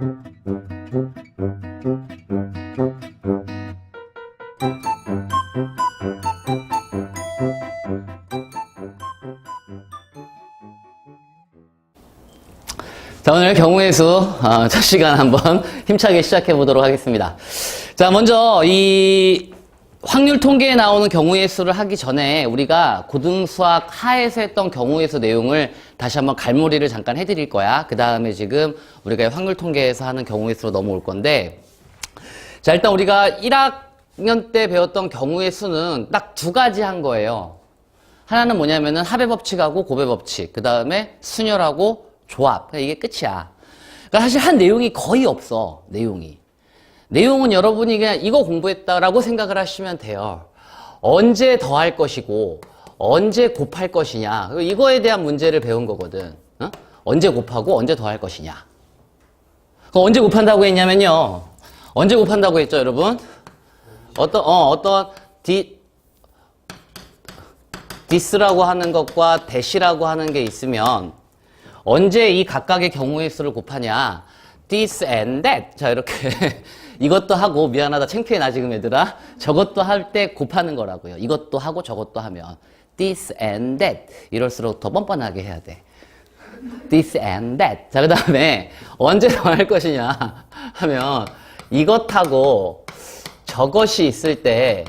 자, 오늘 경우의 수 첫 시간 한번 힘차게 시작해 보도록 하겠습니다. 자, 먼저 이 확률 통계에 나오는 경우의 수를 하기 전에 우리가 고등수학 하에서 했던 경우의 수 내용을 다시 한번 갈무리를 잠깐 해드릴 거야. 그 다음에 지금 우리가 확률 통계에서 하는 경우의 수로 넘어올 건데, 자, 일단 우리가 1학년 때 배웠던 경우의 수는 딱 두 가지 한 거예요. 하나는 뭐냐면은 합의 법칙하고 곱의 법칙, 그 다음에 순열하고 조합. 이게 끝이야. 그러니까 사실 한 내용이 거의 없어. 내용은 여러분이 그냥 이거 공부했다라고 생각을 하시면 돼요. 언제 더할 것이고 언제 곱할 것이냐. 이거에 대한 문제를 배운 거거든. 어? 언제 곱하고 언제 더할 것이냐. 언제 곱한다고 했냐면요. 언제 곱한다고 했죠, 여러분? 어떤 this라고 하는 것과 that이라고 하는 게 있으면 언제 이 각각의 경우의 수를 곱하냐. this and that. 자, 이렇게 이것도 하고, 미안하다 창피해 나 지금 얘들아. 저것도 할 때 곱하는 거라고요. 이것도 하고 저것도 하면 this and that. 이럴수록 더 뻔뻔하게 해야 돼. this and that. 자, 그 다음에 언제 더 할 것이냐 하면 이것하고 저것이 있을 때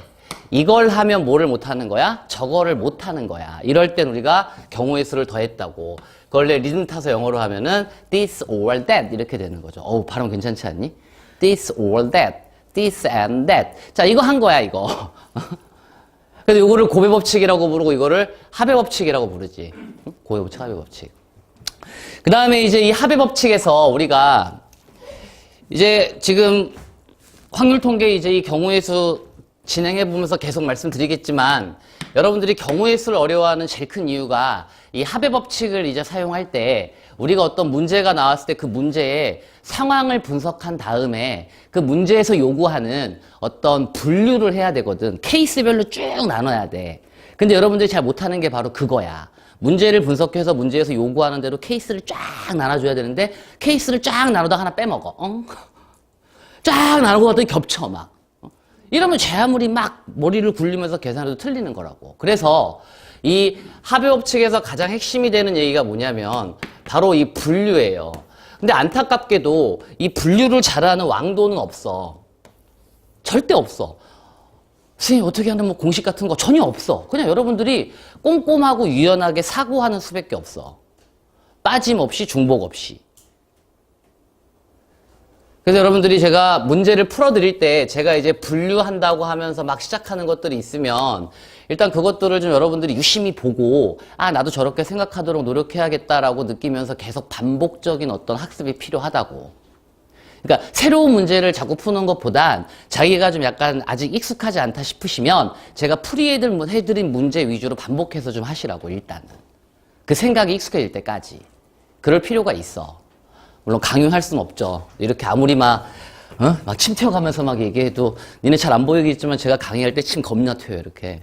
이걸 하면 뭐를 못하는 거야? 저거를 못하는 거야. 이럴 땐 우리가 경우의 수를 더했다고. 원래 리듬 타서 영어로 하면은 this or that 이렇게 되는 거죠. 어우, 발음 괜찮지 않니? this or that, this and that. 자, 이거 한 거야, 이거. 그래서 이거를 곱의 법칙이라고 부르고 이거를 합의 법칙이라고 부르지. 곱의 법칙, 합의 법칙. 그 다음에 이제 이 합의 법칙에서 우리가 이제 지금 확률 통계 이제 이 경우의 수 진행해 보면서 계속 말씀드리겠지만 여러분들이 경우의 수를 어려워하는 제일 큰 이유가 이 합의 법칙을 이제 사용할 때 우리가 어떤 문제가 나왔을 때 그 문제의 상황을 분석한 다음에 그 문제에서 요구하는 어떤 분류를 해야 되거든. 케이스별로 쭉 나눠야 돼. 근데 여러분들이 잘 못하는 게 바로 그거야. 문제를 분석해서 문제에서 요구하는 대로 케이스를 쫙 나눠줘야 되는데 케이스를 쫙 나누다가 하나 빼먹어. 쫙 나누고 갔더니 겹쳐 막. 이러면 제 아무리 막 머리를 굴리면서 계산해도 틀리는 거라고. 그래서 이 합의 법칙에서 가장 핵심이 되는 얘기가 뭐냐면 바로 이 분류예요. 근데 안타깝게도 이 분류를 잘하는 왕도는 없어. 절대 없어. 선생님 어떻게 하는 뭐 공식 같은 거 전혀 없어. 그냥 여러분들이 꼼꼼하고 유연하게 사고하는 수밖에 없어. 빠짐없이 중복 없이. 그래서 여러분들이 제가 문제를 풀어드릴 때 제가 이제 분류한다고 하면서 막 시작하는 것들이 있으면 일단 그것들을 좀 여러분들이 유심히 보고 아, 나도 저렇게 생각하도록 노력해야겠다라고 느끼면서 계속 반복적인 어떤 학습이 필요하다고. 그러니까 새로운 문제를 자꾸 푸는 것보단 자기가 좀 약간 아직 익숙하지 않다 싶으시면 제가 풀이해드린 문제 위주로 반복해서 좀 하시라고. 일단은 그 생각이 익숙해질 때까지 그럴 필요가 있어. 물론 강요할 수는 없죠. 이렇게 아무리 막 침 튀어가면서 막 얘기해도 니네 잘 안 보이겠지만 제가 강의할 때 침 겁나 튀어요. 이렇게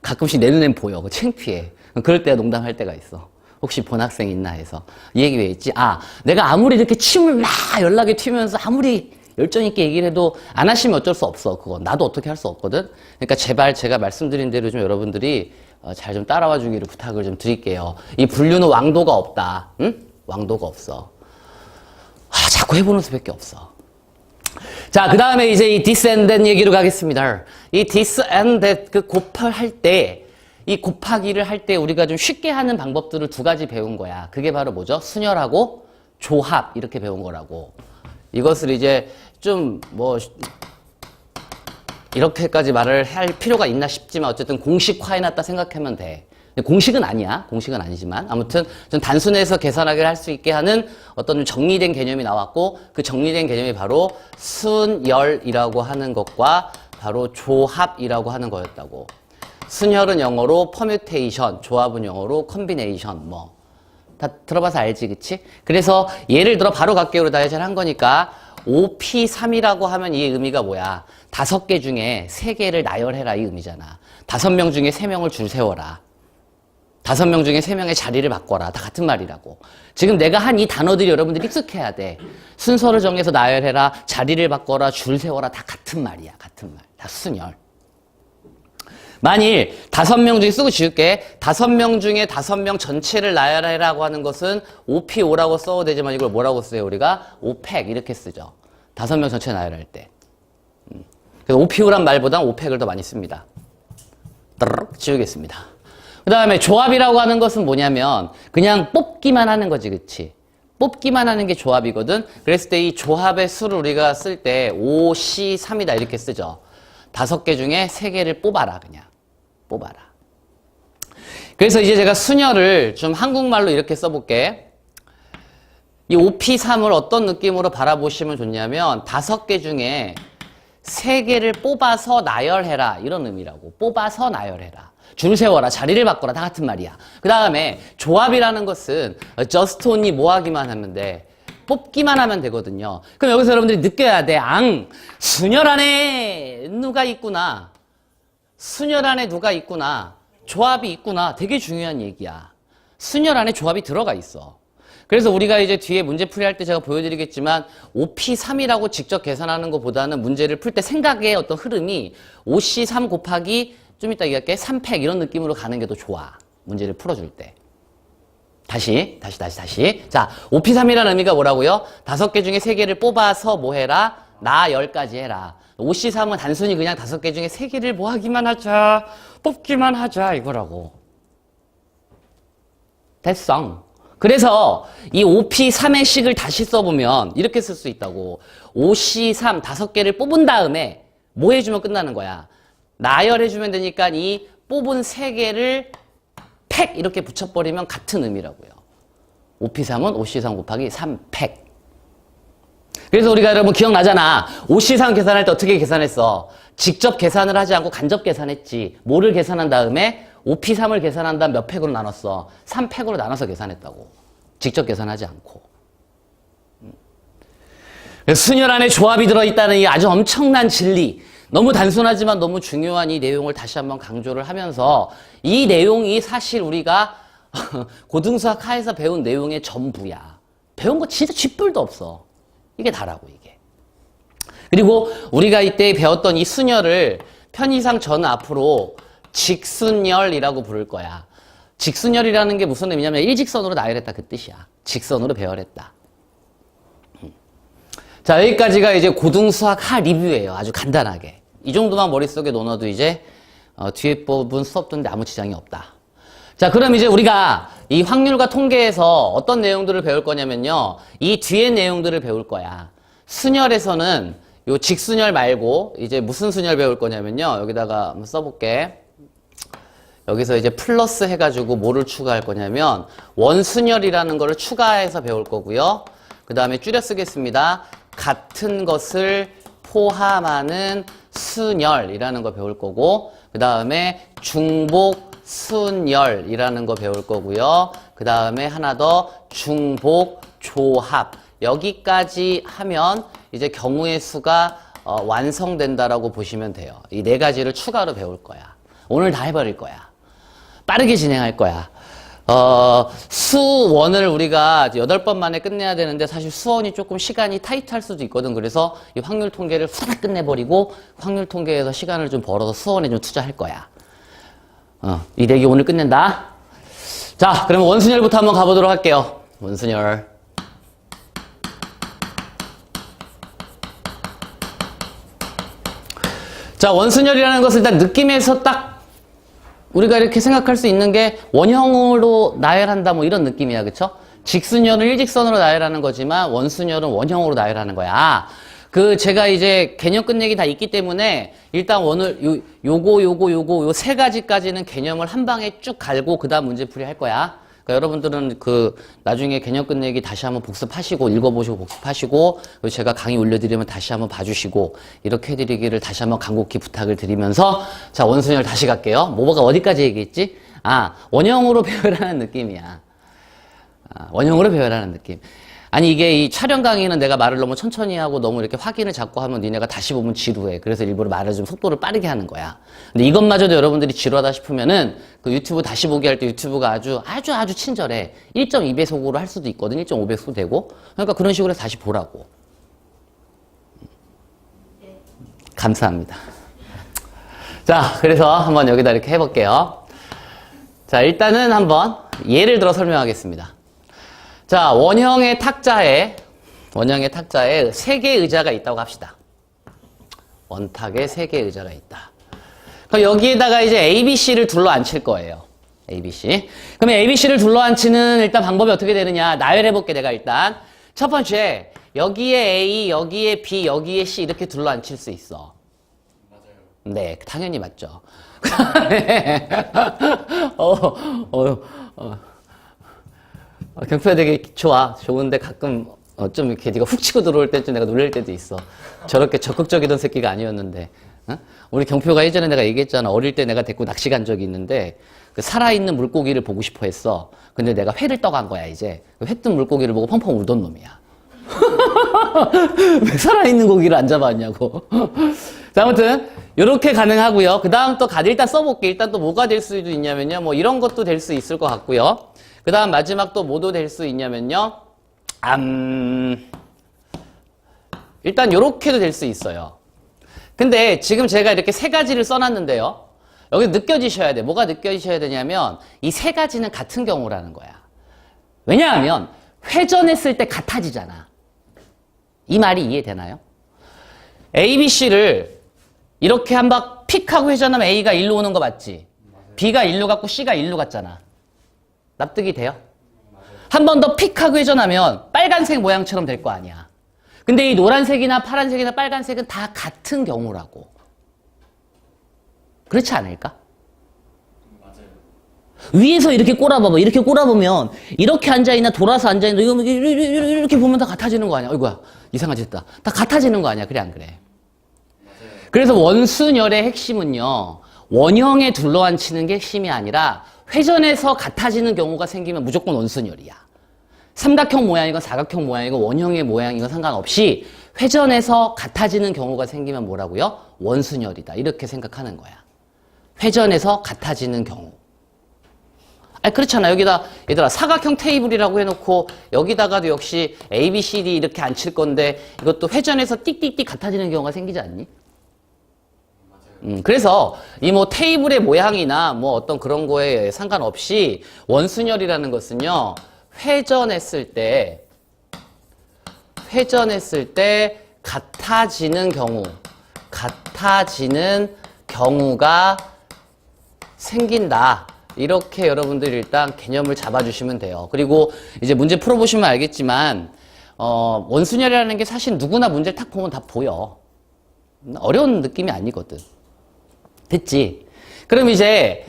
가끔씩 내 눈엔 보여. 그 창피해. 그럴 때 농담할 때가 있어. 혹시 본 학생 있나 해서. 이 얘기 왜 했지? 아, 내가 아무리 이렇게 침을 막 연락에 튀면서 아무리 열정 있게 얘기를 해도 안 하시면 어쩔 수 없어. 그건 나도 어떻게 할 수 없거든. 그러니까 제발 제가 말씀드린 대로 좀 여러분들이 잘 좀 따라와 주기를 부탁을 좀 드릴게요. 이 분류는 왕도가 없다. 응? 왕도가 없어. 자꾸 해보는 수밖에 없어. 자, 그 다음에 이제 이 this and that 얘기로 가겠습니다. 이 this and that 그 곱할 때, 이 곱하기를 할 때 우리가 좀 쉽게 하는 방법들을 두 가지 배운 거야. 그게 바로 뭐죠? 순열하고 조합 이렇게 배운 거라고. 이것을 이제 좀 뭐 이렇게까지 말을 할 필요가 있나 싶지만 어쨌든 공식화해놨다 생각하면 돼. 공식은 아니야. 공식은 아니지만 아무튼 좀 단순해서 계산하기를 할 수 있게 하는 어떤 좀 정리된 개념이 나왔고 그 정리된 개념이 바로 순열이라고 하는 것과 바로 조합이라고 하는 거였다고. 순열은 영어로 permutation, 조합은 영어로 combination 뭐 다 들어봐서 알지, 그치? 그래서 예를 들어 바로 갈게요. 다 예전에 한 거니까 5P3이라고 하면 이 의미가 뭐야? 5개 중에 3개를 나열해라 이 의미잖아. 5명 중에 3명을 줄 세워라. 5명 중에 3명의 자리를 바꿔라. 다 같은 말이라고. 지금 내가 한 이 단어들이 여러분들이 익숙해야 돼. 순서를 정해서 나열해라. 자리를 바꿔라. 줄 세워라. 다 같은 말이야. 같은 말. 다 순열. 만일 5명 중에 쓰고 지울게. 5명 중에 5명 전체를 나열해라고 하는 것은 OPO라고 써도 되지만 이걸 뭐라고 써요? 우리가 OPEC 이렇게 쓰죠. 5명 전체 나열할 때. 그래서 OPO란 말보단 OPEC을 더 많이 씁니다. 지우겠습니다. 그 다음에 조합이라고 하는 것은 뭐냐면 그냥 뽑기만 하는 거지, 그치? 뽑기만 하는 게 조합이거든. 그랬을 때 이 조합의 수를 우리가 쓸 때 5, C, 3이다 이렇게 쓰죠. 5개 중에 3개를 뽑아라, 그냥. 뽑아라. 그래서 이제 제가 순열을 좀 한국말로 이렇게 써볼게. 이 OP3을 어떤 느낌으로 바라보시면 좋냐면 5개 중에 3개를 뽑아서 나열해라 이런 의미라고. 뽑아서 나열해라. 줄 세워라. 자리를 바꿔라. 다 같은 말이야. 그 다음에 조합이라는 것은 just only 뭐 하기만 하면 돼. 뽑기만 하면 되거든요. 그럼 여기서 여러분들이 느껴야 돼. 순열 안에 누가 있구나. 순열 안에 누가 있구나. 조합이 있구나. 되게 중요한 얘기야. 순열 안에 조합이 들어가 있어. 그래서 우리가 이제 뒤에 문제풀이 할 때 제가 보여드리겠지만 OP3이라고 직접 계산하는 것보다는 문제를 풀 때 생각의 어떤 흐름이 OC3 곱하기 좀 이따 얘기할게 3팩 이런 느낌으로 가는 게 더 좋아. 문제를 풀어줄 때. 다시. 자, OP3이라는 의미가 뭐라고요? 5개 중에 3개를 뽑아서 뭐 해라? 나 10가지 해라. OC3은 단순히 그냥 5개 중에 3개를 뭐 하기만 하자. 뽑기만 하자 이거라고. 됐어. 그래서 이 OP3의 식을 다시 써보면 이렇게 쓸 수 있다고. OC3 5개를 뽑은 다음에 뭐 해주면 끝나는 거야? 나열해주면 되니까 이 뽑은 3개를 팩 이렇게 붙여버리면 같은 의미라고요. OP3은 OC3 곱하기 3팩. 그래서 우리가 여러분 기억나잖아. OC3 계산할 때 어떻게 계산했어? 직접 계산을 하지 않고 간접 계산했지. 뭐를 계산한 다음에 OP3을 계산한 다음 몇 팩으로 나눴어? 3팩으로 나눠서 계산했다고. 직접 계산하지 않고. 순열 안에 조합이 들어있다는 이 아주 엄청난 진리. 너무 단순하지만 너무 중요한 이 내용을 다시 한번 강조를 하면서 이 내용이 사실 우리가 고등수학 하에서 배운 내용의 전부야. 배운 거 진짜 쥐뿔도 없어. 이게 다라고 이게. 그리고 우리가 이때 배웠던 이 순열을 편의상 저는 앞으로 직순열이라고 부를 거야. 직순열이라는 게 무슨 의미냐면 일직선으로 나열했다 그 뜻이야. 직선으로 배열했다. 자, 여기까지가 이제 고등수학 하 리뷰예요. 아주 간단하게. 이 정도만 머릿속에 넣어놔도 이제 뒤에 뽑은 수업들인데 아무 지장이 없다. 자, 그럼 이제 우리가 이 확률과 통계에서 어떤 내용들을 배울 거냐면요. 이 뒤에 내용들을 배울 거야. 순열에서는 요 직순열 말고 이제 무슨 순열 배울 거냐면요. 여기다가 한번 써볼게. 여기서 이제 플러스 해가지고 뭐를 추가할 거냐면 원순열이라는 거를 추가해서 배울 거고요. 그 다음에 줄여 쓰겠습니다. 같은 것을 포함하는 순열이라는 거 배울 거고, 그 다음에 중복 순열이라는 거 배울 거고요. 그 다음에 하나 더 중복 조합. 여기까지 하면 이제 경우의 수가 완성된다라고 보시면 돼요. 이 4가지를 추가로 배울 거야. 오늘 다 해버릴 거야. 빠르게 진행할 거야. 수원을 우리가 8번 만에 끝내야 되는데 사실 수원이 조금 시간이 타이트할 수도 있거든. 그래서 이 확률 통계를 후딱 끝내버리고 확률 통계에서 시간을 좀 벌어서 수원에 좀 투자할 거야. 이 내기 오늘 끝낸다. 자, 그러면 원순열부터 한번 가보도록 할게요. 원순열. 자, 원순열이라는 것을 일단 느낌에서 딱 우리가 이렇게 생각할 수 있는 게 원형으로 나열한다 뭐 이런 느낌이야. 그쵸? 직순열은 일직선으로 나열하는 거지만 원순열은 원형으로 나열하는 거야. 제가 이제 개념 끝내기 다 있기 때문에 일단 오늘 요거 요 3가지까지는 개념을 한 방에 쭉 갈고 그 다음 문제풀이 할 거야. 그러니까 여러분들은 나중에 개념 끝내기 다시 한번 복습하시고 읽어보시고 복습하시고 그리고 제가 강의 올려드리면 다시 한번 봐주시고 이렇게 해드리기를 다시 한번 간곡히 부탁을 드리면서 자, 원순열 다시 갈게요. 뭐가 어디까지 얘기했지? 원형으로 배열하는 느낌이야. 원형으로 배열하는 느낌. 아니 이게 이 촬영 강의는 내가 말을 너무 천천히 하고 너무 이렇게 확인을 잡고 하면 니네가 다시 보면 지루해. 그래서 일부러 말을 좀 속도를 빠르게 하는 거야. 근데 이것마저도 여러분들이 지루하다 싶으면은 그 유튜브 다시 보기 할 때 유튜브가 아주 친절해. 1.2배속으로 할 수도 있거든. 1.5배속도 되고. 그러니까 그런 식으로 해서 다시 보라고. 감사합니다. 자, 그래서 한번 여기다 이렇게 해볼게요. 자, 일단은 한번 예를 들어 설명하겠습니다. 자, 원형의 탁자에 3개의 의자가 있다고 합시다. 원탁에 3개의 의자가 있다. 그럼 여기에다가 이제 ABC를 둘러앉힐 거예요. ABC. 그러면 ABC를 둘러앉히는 일단 방법이 어떻게 되느냐. 나열해볼게, 내가 일단. 첫 번째, 여기에 A, 여기에 B, 여기에 C 이렇게 둘러앉힐 수 있어. 맞아요. 네, 당연히 맞죠. 경표가 되게 좋아. 좋은데 가끔 좀 이렇게 네가 훅 치고 들어올 때 좀 내가 놀랄 때도 있어. 저렇게 적극적이던 새끼가 아니었는데. 어? 우리 경표가 예전에 내가 얘기했잖아. 어릴 때 내가 데리고 낚시 간 적이 있는데 그 살아있는 물고기를 보고 싶어 했어. 근데 내가 회를 떠간 거야 이제. 회 뜬 물고기를 보고 펑펑 울던 놈이야. 왜 살아있는 고기를 안 잡았냐고. 자, 아무튼 이렇게 가능하고요. 그 다음 또 일단 써볼게. 일단 또 뭐가 될 수도 있냐면요. 뭐 이런 것도 될 수 있을 것 같고요. 그 다음 마지막 또 뭐도 될 수 있냐면요. 일단 요렇게도 될 수 있어요. 근데 지금 제가 이렇게 3가지를 써놨는데요. 여기 느껴지셔야 돼. 뭐가 느껴지셔야 되냐면 이 3가지는 같은 경우라는 거야. 왜냐하면 회전했을 때 같아지잖아. 이 말이 이해되나요? A, B, C를 이렇게 한 박 픽하고 회전하면 A가 1로 오는 거 맞지? B가 1로 갔고 C가 1로 갔잖아. 납득이 돼요? 한 번 더 픽하고 회전하면 빨간색 모양처럼 될 거 아니야. 근데 이 노란색이나 파란색이나 빨간색은 다 같은 경우라고. 그렇지 않을까? 맞아요. 위에서 이렇게 꼬라봐봐. 이렇게 꼬라보면 이렇게 앉아있나 돌아서 앉아있나 이렇게 보면 다 같아지는 거 아니야. 어이구야 이상하지 다 같아지는 거 아니야. 그래 안 그래? 맞아요. 그래서 원순열의 핵심은요. 원형에 둘러앉히는 게 핵심이 아니라 회전해서 같아지는 경우가 생기면 무조건 원순열이야. 삼각형 모양이건 사각형 모양이건 원형의 모양이건 상관없이 회전해서 같아지는 경우가 생기면 뭐라고요? 원순열이다. 이렇게 생각하는 거야. 회전해서 같아지는 경우. 아니 그렇잖아. 여기다 얘들아 사각형 테이블이라고 해놓고 여기다가도 역시 A, B, C, D 이렇게 앉힐 건데 이것도 회전해서 띡띡띡 같아지는 경우가 생기지 않니? 그래서 이 뭐 테이블의 모양이나 뭐 어떤 그런 거에 상관없이 원순열이라는 것은요. 회전했을 때 같아지는 경우가 생긴다. 이렇게 여러분들이 일단 개념을 잡아주시면 돼요. 그리고 이제 문제 풀어보시면 알겠지만 원순열이라는 게 사실 누구나 문제를 탁 보면 다 보여. 어려운 느낌이 아니거든. 됐지? 그럼 이제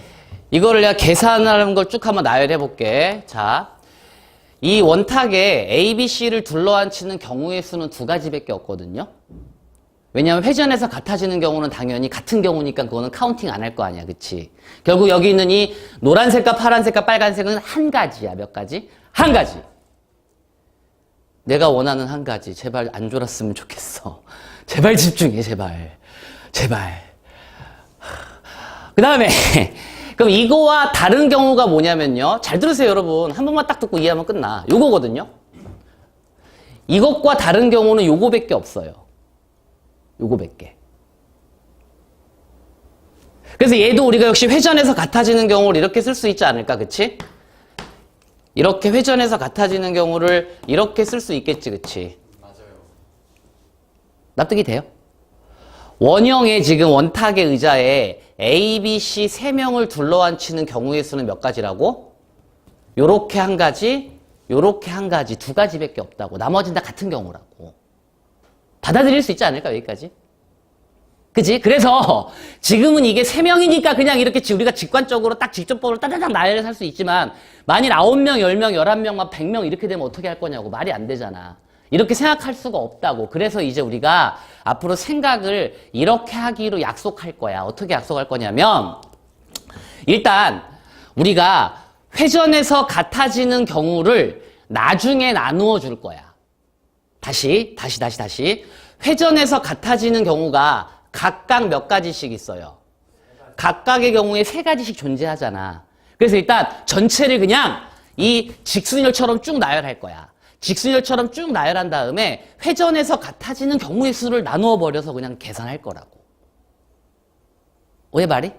이거를 내가 계산하는 걸 쭉 한번 나열해 볼게. 자, 이 원탁에 A, B, C를 둘러앉히는 경우의 수는 2가지밖에 없거든요. 왜냐하면 회전해서 같아지는 경우는 당연히 같은 경우니까 그거는 카운팅 안 할 거 아니야. 그치? 결국 여기 있는 이 노란색과 파란색과 빨간색은 한 가지야. 몇 가지? 한 가지. 내가 원하는 한 가지. 제발 안 졸았으면 좋겠어. 제발 집중해. 제발. 그 다음에 그럼 이거와 다른 경우가 뭐냐면요. 잘 들으세요 여러분. 한 번만 딱 듣고 이해하면 끝나. 요거거든요. 이것과 다른 경우는 요거밖에 없어요. 요거밖에. 그래서 얘도 우리가 역시 회전해서 같아지는 경우를 이렇게 쓸 수 있지 않을까. 그치? 이렇게 회전해서 같아지는 경우를 이렇게 쓸 수 있겠지. 그치? 맞아요. 납득이 돼요? 원형의 지금 원탁의 의자에 A, B, C 3명을 둘러앉히는 경우의 수는 몇 가지라고? 요렇게 한 가지, 요렇게 한 가지, 2가지밖에 없다고. 나머지는 다 같은 경우라고. 받아들일 수 있지 않을까, 여기까지? 그치? 그래서 지금은 이게 3명이니까 그냥 이렇게 우리가 직관적으로 딱 직접법으로 따다닥 나열해서 할 수 있지만 만일 9명, 10명, 11명, 100명 이렇게 되면 어떻게 할 거냐고. 말이 안 되잖아. 이렇게 생각할 수가 없다고. 그래서 이제 우리가 앞으로 생각을 이렇게 하기로 약속할 거야. 어떻게 약속할 거냐면 일단 우리가 회전해서 같아지는 경우를 나중에 나누어 줄 거야. 다시. 회전해서 같아지는 경우가 각각 몇 가지씩 있어요. 각각의 경우에 세 가지씩 존재하잖아. 그래서 일단 전체를 그냥 이 직순열처럼 쭉 나열할 거야. 직순열처럼 쭉 나열한 다음에 회전해서 같아지는 경우의 수를 나누어 버려서 그냥 계산할 거라고. 왜 말이?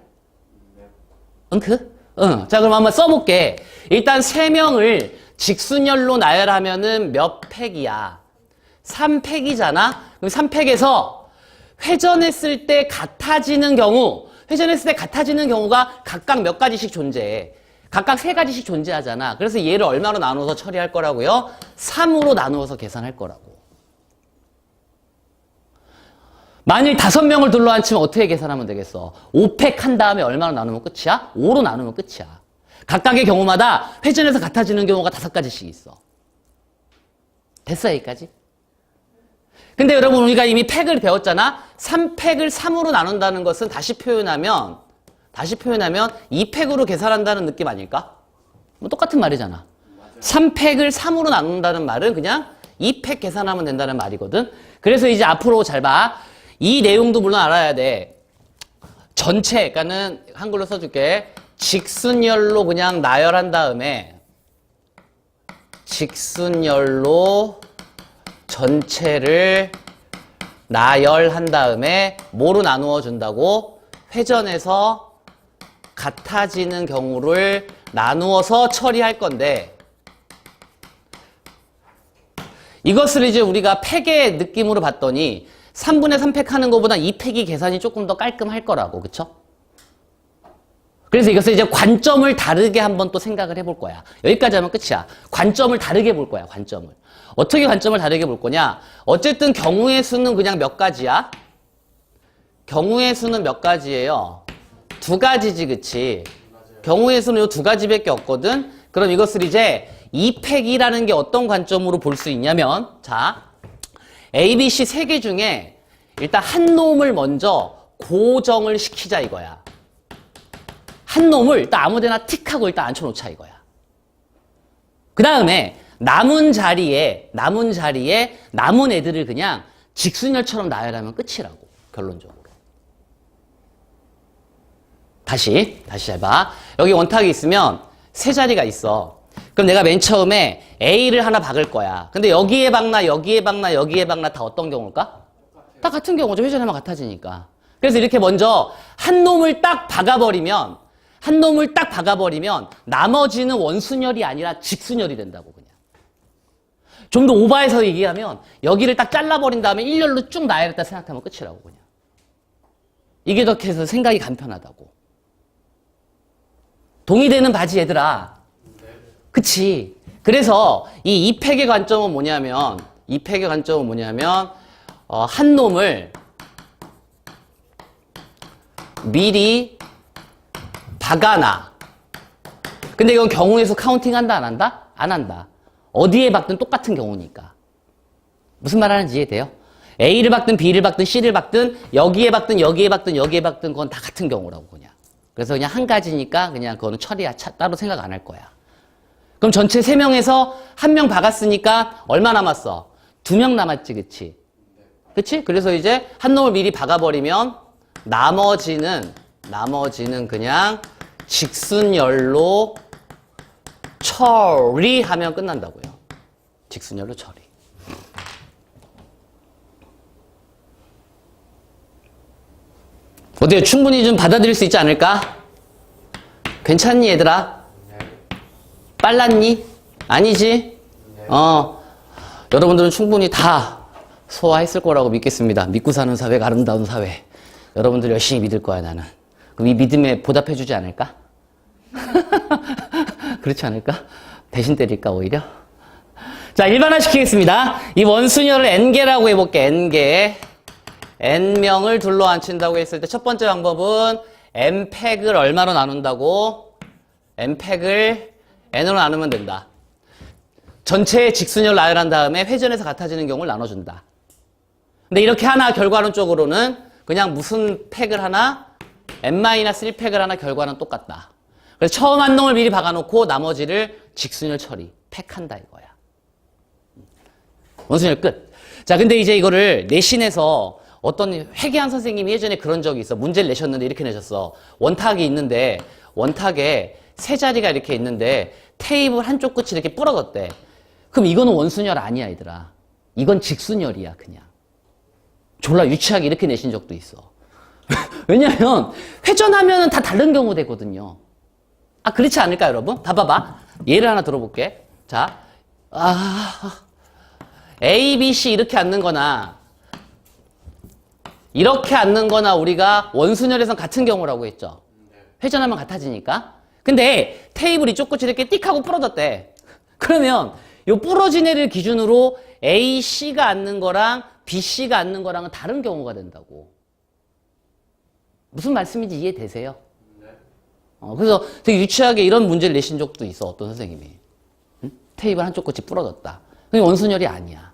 응. 자, 그럼 한번 써볼게. 일단 3명을 직순열로 나열하면은 몇 팩이야? 3팩이잖아? 그럼 3팩에서 회전했을 때 같아지는 경우가 각각 몇 가지씩 존재해. 각각 3가지씩 존재하잖아. 그래서 얘를 얼마로 나누어서 처리할 거라고요? 3으로 나누어서 계산할 거라고. 만일 5명을 둘러앉히면 어떻게 계산하면 되겠어? 5팩 한 다음에 얼마로 나누면 끝이야? 5로 나누면 끝이야. 각각의 경우마다 회전해서 같아지는 경우가 5가지씩 있어. 됐어, 여기까지? 근데 여러분, 우리가 이미 팩을 배웠잖아? 3팩을 3으로 나눈다는 것은 다시 표현하면 2팩으로 계산한다는 느낌 아닐까? 뭐 똑같은 말이잖아. 3팩을 3으로 나눈다는 말은 그냥 2팩 계산하면 된다는 말이거든? 그래서 이제 앞으로 잘 봐. 이 내용도 물론 알아야 돼. 전체, 그러니까는 한글로 써줄게. 직순열로 그냥 나열한 다음에 직순열로 전체를 나열한 다음에 뭐로 나누어 준다고? 회전해서 같아지는 경우를 나누어서 처리할 건데, 이것을 이제 우리가 팩의 느낌으로 봤더니 3분의 3팩 하는 것보다 2팩이 계산이 조금 더 깔끔할 거라고. 그쵸? 그래서 이것을 이제 관점을 다르게 한번 또 생각을 해볼 거야. 여기까지 하면 끝이야. 관점을 다르게 볼 거야, 관점을. 어떻게 관점을 다르게 볼 거냐? 어쨌든 경우의 수는 그냥 몇 가지야? 경우의 수는 몇 가지예요? 2가지지, 그치? 경우의 수는 요 2가지밖에 없거든? 그럼 이것을 이제 2팩이라는 게 어떤 관점으로 볼 수 있냐면, 자, A, B, C 3개 중에 일단 한 놈을 먼저 고정을 시키자 이거야. 한 놈을 일단 아무데나 틱하고 일단 앉혀놓자 이거야. 그 다음에 남은 자리에 남은 애들을 그냥 직순열처럼 나열하면 끝이라고, 결론적으로. 다시 잘 봐. 여기 원탁이 있으면 3자리가 있어. 그럼 내가 맨 처음에 A를 하나 박을 거야. 근데 여기에 박나 다 어떤 경우일까? 다 같은 경우죠. 회전하면 같아지니까. 그래서 이렇게 먼저 한 놈을 딱 박아버리면 나머지는 원순열이 아니라 직순열이 된다고, 그냥. 좀 더 오버해서 얘기하면 여기를 딱 잘라버린 다음에 일렬로 쭉 나열했다 생각하면 끝이라고, 그냥. 이게 더 해서 생각이 간편하다고. 동의되는 바지, 얘들아. 그치? 그래서 이 2팩의 관점은 뭐냐면 한 놈을 미리 박아놔. 근데 이건 경우의 수 카운팅 한다, 안 한다? 안 한다. 어디에 박든 똑같은 경우니까. 무슨 말 하는지 이해돼요? A를 박든 B를 박든 C를 박든 여기에 박든 그건 다 같은 경우라고, 그냥. 그래서 그냥 한 가지니까 그냥 그거는 따로 생각 안 할 거야. 그럼 전체 3명에서 1명 박았으니까 얼마 남았어? 2명 남았지, 그치? 그치? 그래서 이제 한 놈을 미리 박아버리면 나머지는 그냥 직순열로 처리하면 끝난다고요. 직순열로 처리. 어때요? 충분히 좀 받아들일 수 있지 않을까? 괜찮니, 얘들아? 빨랐니? 아니지? 여러분들은 충분히 다 소화했을 거라고 믿겠습니다. 믿고 사는 사회가 아름다운 사회. 여러분들 열심히 믿을 거야, 나는. 그럼 이 믿음에 보답해주지 않을까? 그렇지 않을까? 대신 때릴까, 오히려? 자, 일반화시키겠습니다. 이 원순열을 n개라고 해볼게, n개. n명을 둘러앉힌다고 했을 때 첫 번째 방법은 n팩을 얼마로 나눈다고? n팩을 n으로 나누면 된다. 전체의 직순열 나열한 다음에 회전해서 같아지는 경우를 나눠준다. 근데 이렇게 하나 결과론적으로는 그냥 무슨 팩을 하나 n-1팩을 하나 결과는 똑같다. 그래서 처음 한 놈을 미리 박아놓고 나머지를 직순열 처리, 팩한다 이거야. 원순열 끝. 자, 근데 이제 이거를 내신에서 어떤 회계한 선생님이 예전에 그런 적이 있어. 문제를 내셨는데 이렇게 내셨어. 원탁이 있는데 원탁에 세 자리가 이렇게 있는데 테이블 한쪽 끝이 이렇게 부러졌대. 그럼 이거는 원순열 아니야, 얘들아. 이건 직순열이야, 그냥. 졸라 유치하게 이렇게 내신 적도 있어. 왜냐면 회전하면 다 다른 경우 되거든요. 아, 그렇지 않을까, 여러분? 봐봐봐. 예를 하나 들어볼게. 자, A, B, C 이렇게 앉는 거나 이렇게 앉는 거나 우리가 원순열에선 같은 경우라고 했죠. 회전하면 같아지니까. 근데 테이블 이쪽 끝이 이렇게 띡 하고 부러졌대. 그러면 요 부러진 애를 기준으로 A, C가 앉는 거랑 B, C가 앉는 거랑은 다른 경우가 된다고. 무슨 말씀인지 이해되세요? 그래서 되게 유치하게 이런 문제를 내신 적도 있어, 어떤 선생님이. 응? 테이블 한쪽 끝이 부러졌다. 그게 원순열이 아니야.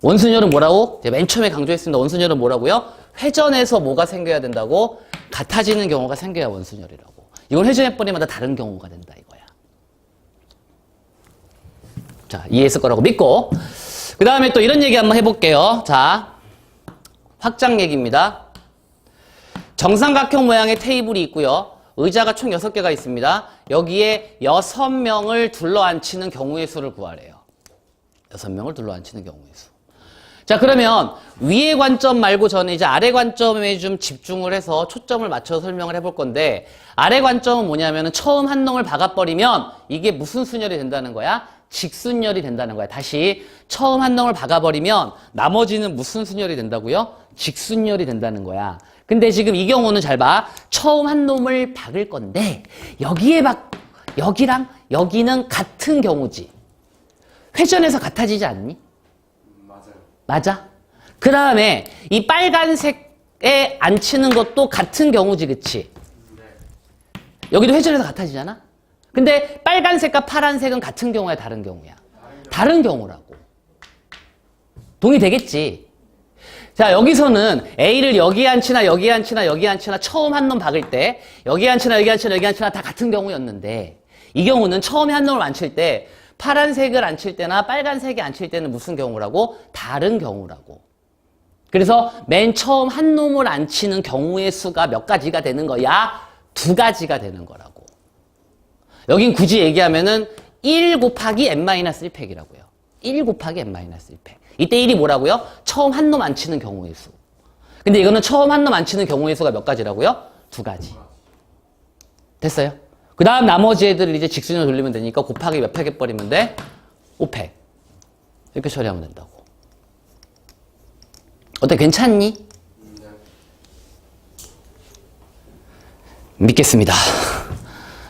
원순열은 뭐라고? 제가 맨 처음에 강조했습니다. 원순열은 뭐라고요? 회전해서 뭐가 생겨야 된다고? 같아지는 경우가 생겨야 원순열이라고. 이건 회전해버리마다 다른 경우가 된다, 이거야. 자, 이해했을 거라고 믿고. 그 다음에 또 이런 얘기 한번 해볼게요. 자, 확장 얘기입니다. 정삼각형 모양의 테이블이 있고요. 의자가 총 6개가 있습니다. 여기에 6명을 둘러앉히는 경우의 수를 구하래요. 6명을 둘러앉히는 경우의 수. 자, 그러면 위의 관점 말고 저는 이제 아래 관점에 좀 집중을 해서 초점을 맞춰서 설명을 해볼 건데, 아래 관점은 뭐냐면은 처음 한 놈을 박아버리면 이게 무슨 순열이 된다는 거야? 직순열이 된다는 거야. 다시 처음 한 놈을 박아버리면 나머지는 무슨 순열이 된다고요? 직순열이 된다는 거야. 근데 지금 이 경우는 잘 봐. 처음 한 놈을 박을 건데 여기랑 여기는 같은 경우지. 회전해서 같아지지 않니? 맞아요. 맞아? 그 다음에 이 빨간색에 앉히는 것도 같은 경우지, 그치? 네. 여기도 회전해서 같아지잖아? 근데 빨간색과 파란색은 같은 경우야, 다른 경우야? 다른 경우라고. 동의되겠지? 자, 여기서는 A를 여기에 앉히나 여기에 앉히나 여기에 앉히나 처음 한 놈 박을 때 여기에 앉히나 여기 앉히나 여기 앉히나 다 같은 경우였는데, 이 경우는 처음에 한 놈을 앉힐 때 파란색을 앉힐 때나 빨간색이 앉힐 때는 무슨 경우라고? 다른 경우라고. 그래서 맨 처음 한 놈을 앉히는 경우의 수가 몇 가지가 되는 거야? 2가지가 되는 거라고. 여긴 굳이 얘기하면은 1 곱하기 n-1팩이라고요. 1 곱하기 n-1팩. 이때 1이 뭐라고요? 처음 한 놈 앉히는 경우의 수. 근데 이거는 처음 한 놈 앉히는 경우의 수가 몇 가지라고요? 2가지. 됐어요? 그 다음 나머지 애들을 이제 직순으로 돌리면 되니까 곱하기 몇 팩 해버리면 돼? 5팩. 이렇게 처리하면 된다고. 어때? 괜찮니? 네. 믿겠습니다.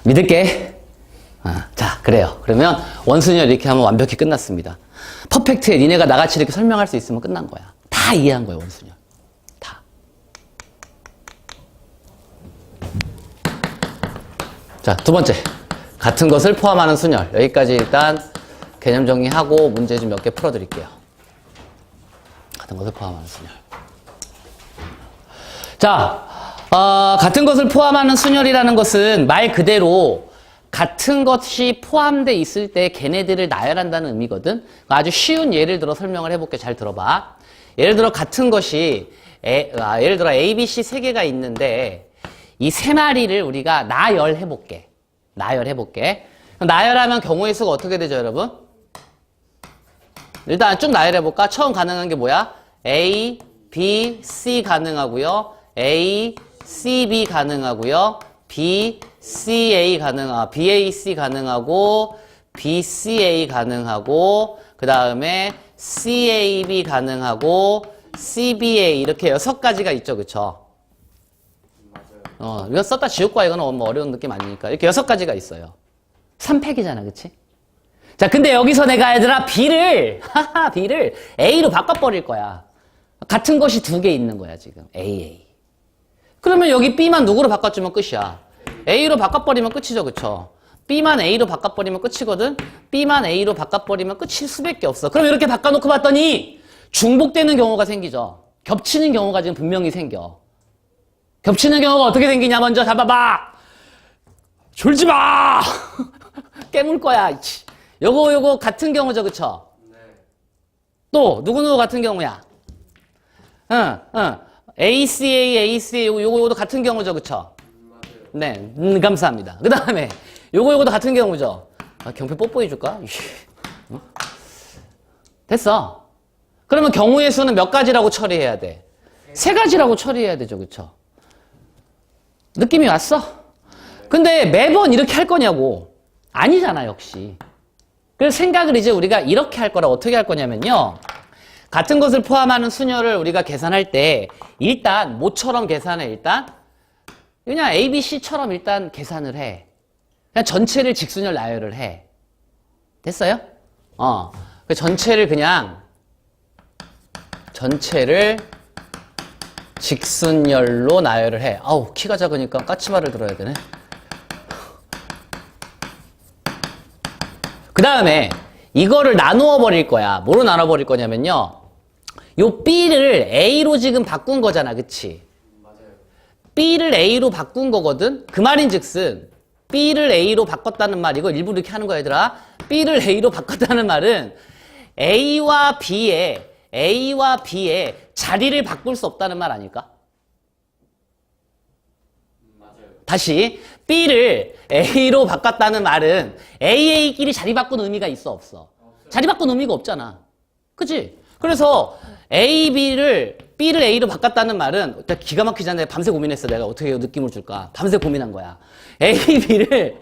믿을게. 자, 그래요. 그러면 원순열 이렇게 하면 완벽히 끝났습니다. 퍼펙트에 니네가 나같이 이렇게 설명할 수 있으면 끝난 거야. 다 이해한 거야, 원순열. 다. 자, 두 번째. 같은 것을 포함하는 순열. 여기까지 일단 개념 정리하고 문제 좀 몇 개 풀어드릴게요. 같은 것을 포함하는 순열. 자, 같은 것을 포함하는 순열이라는 것은 말 그대로 같은 것이 포함되어 있을 때 걔네들을 나열한다는 의미거든. 아주 쉬운 예를 들어 설명을 해볼게. 잘 들어봐. 예를 들어 같은 것이 예를 들어 A, B, C 3개가 있는데 이 3마리를 우리가 나열해볼게. 나열해볼게. 나열하면 경우의 수가 어떻게 되죠, 여러분? 일단 쭉 나열해볼까? 처음 가능한 게 뭐야? A, B, C 가능하고요. A, C, B 가능하고요. B, C, A B, A, C 가능하고, B, C, A 가능하고, 그 다음에 C, A, B 가능하고, C, B, A 이렇게 6가지가 있죠, 그쵸? 맞아요. 이거 썼다 지울 거야. 이거는 뭐 어려운 느낌 아니니까. 이렇게 6가지가 있어요. 3팩이잖아, 그치? 자, 근데 여기서 내가 얘들아, B를 A로 바꿔버릴 거야. 같은 것이 2개 있는 거야, 지금. A. 그러면 여기 B만 누구로 바꿔주면 끝이야. A로 바꿔버리면 끝이죠, 그쵸? B만 A로 바꿔버리면 끝이거든? B만 A로 바꿔버리면 끝일 수밖에 없어. 그럼 이렇게 바꿔놓고 봤더니 중복되는 경우가 생기죠. 겹치는 경우가 지금 분명히 생겨. 겹치는 경우가 어떻게 생기냐, 먼저 잡아봐! 졸지 마! 깨물 거야. 요거 같은 경우죠, 그쵸? 네. 또 누구누구 같은 경우야. ACA, ACA 요거도 같은 경우죠, 그쵸? 맞아요. 네, 감사합니다. 그 다음에 요거도 같은 경우죠. 아, 경표 뽀뽀해 줄까? 됐어. 그러면 경우의 수는 몇 가지라고 처리해야 돼? 세 가지라고 처리해야 되죠, 그쵸? 느낌이 왔어? 근데 매번 이렇게 할 거냐고. 아니잖아, 역시. 그래서 생각을 이제 우리가 이렇게 할 거라 어떻게 할 거냐면요. 같은 것을 포함하는 수녀를 우리가 계산할 때 일단 뭐처럼 계산해, 일단? 그냥 A, B, C처럼 일단 계산을 해. 그냥 전체를 직수열 나열을 해. 됐어요? 그 전체를 직순열로 나열을 해. 아우, 키가 작으니까 까치발을 들어야 되네. 그 다음에 이거를 나누어 버릴 거야. 뭐로 나눠 버릴 거냐면요. 요 B를 A로 지금 바꾼 거잖아. 그치? 맞아요. B를 A로 바꾼 거거든? 그 말인 즉슨 B를 A로 바꿨다는 말, 이거 일부러 이렇게 하는 거야, 얘들아. B를 A로 바꿨다는 말은 A와 B의 자리를 바꿀 수 없다는 말 아닐까? 맞아요. 다시 B를 A로 바꿨다는 말은 AA끼리 자리 바꾼 의미가 있어, 없어? 자리 바꾼 의미가 없잖아. 그치? 그래서 B를 A로 바꿨다는 말은 기가 막히잖아요. 밤새 고민했어. 내가 어떻게 느낌을 줄까? 밤새 고민한 거야. B를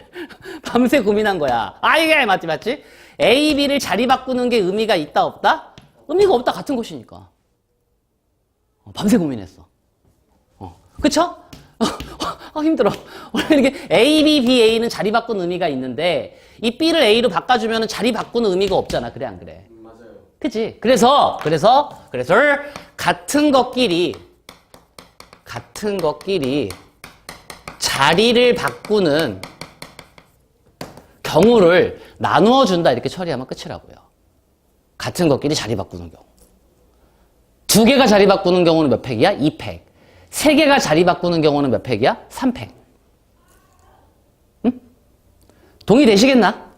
밤새 고민한 거야. 아, 이게 맞지? B를 자리 바꾸는 게 의미가 있다, 없다? 의미가 없다, 같은 것이니까. 밤새 고민했어. 그쵸? 힘들어. 원래 이렇게 A, B, B, A는 자리 바꾸는 의미가 있는데 이 B를 A로 바꿔주면 자리 바꾸는 의미가 없잖아. 그래, 안 그래? 맞아요. 그치? 그래서 같은 것끼리 자리를 바꾸는 경우를 나누어 준다, 이렇게 처리하면 끝이라고요. 같은 것끼리 자리 바꾸는 경우. 두 개가 자리 바꾸는 경우는 몇 팩이야? 2팩. 세 개가 자리 바꾸는 경우는 몇 팩이야? 3팩. 응? 동의되시겠나?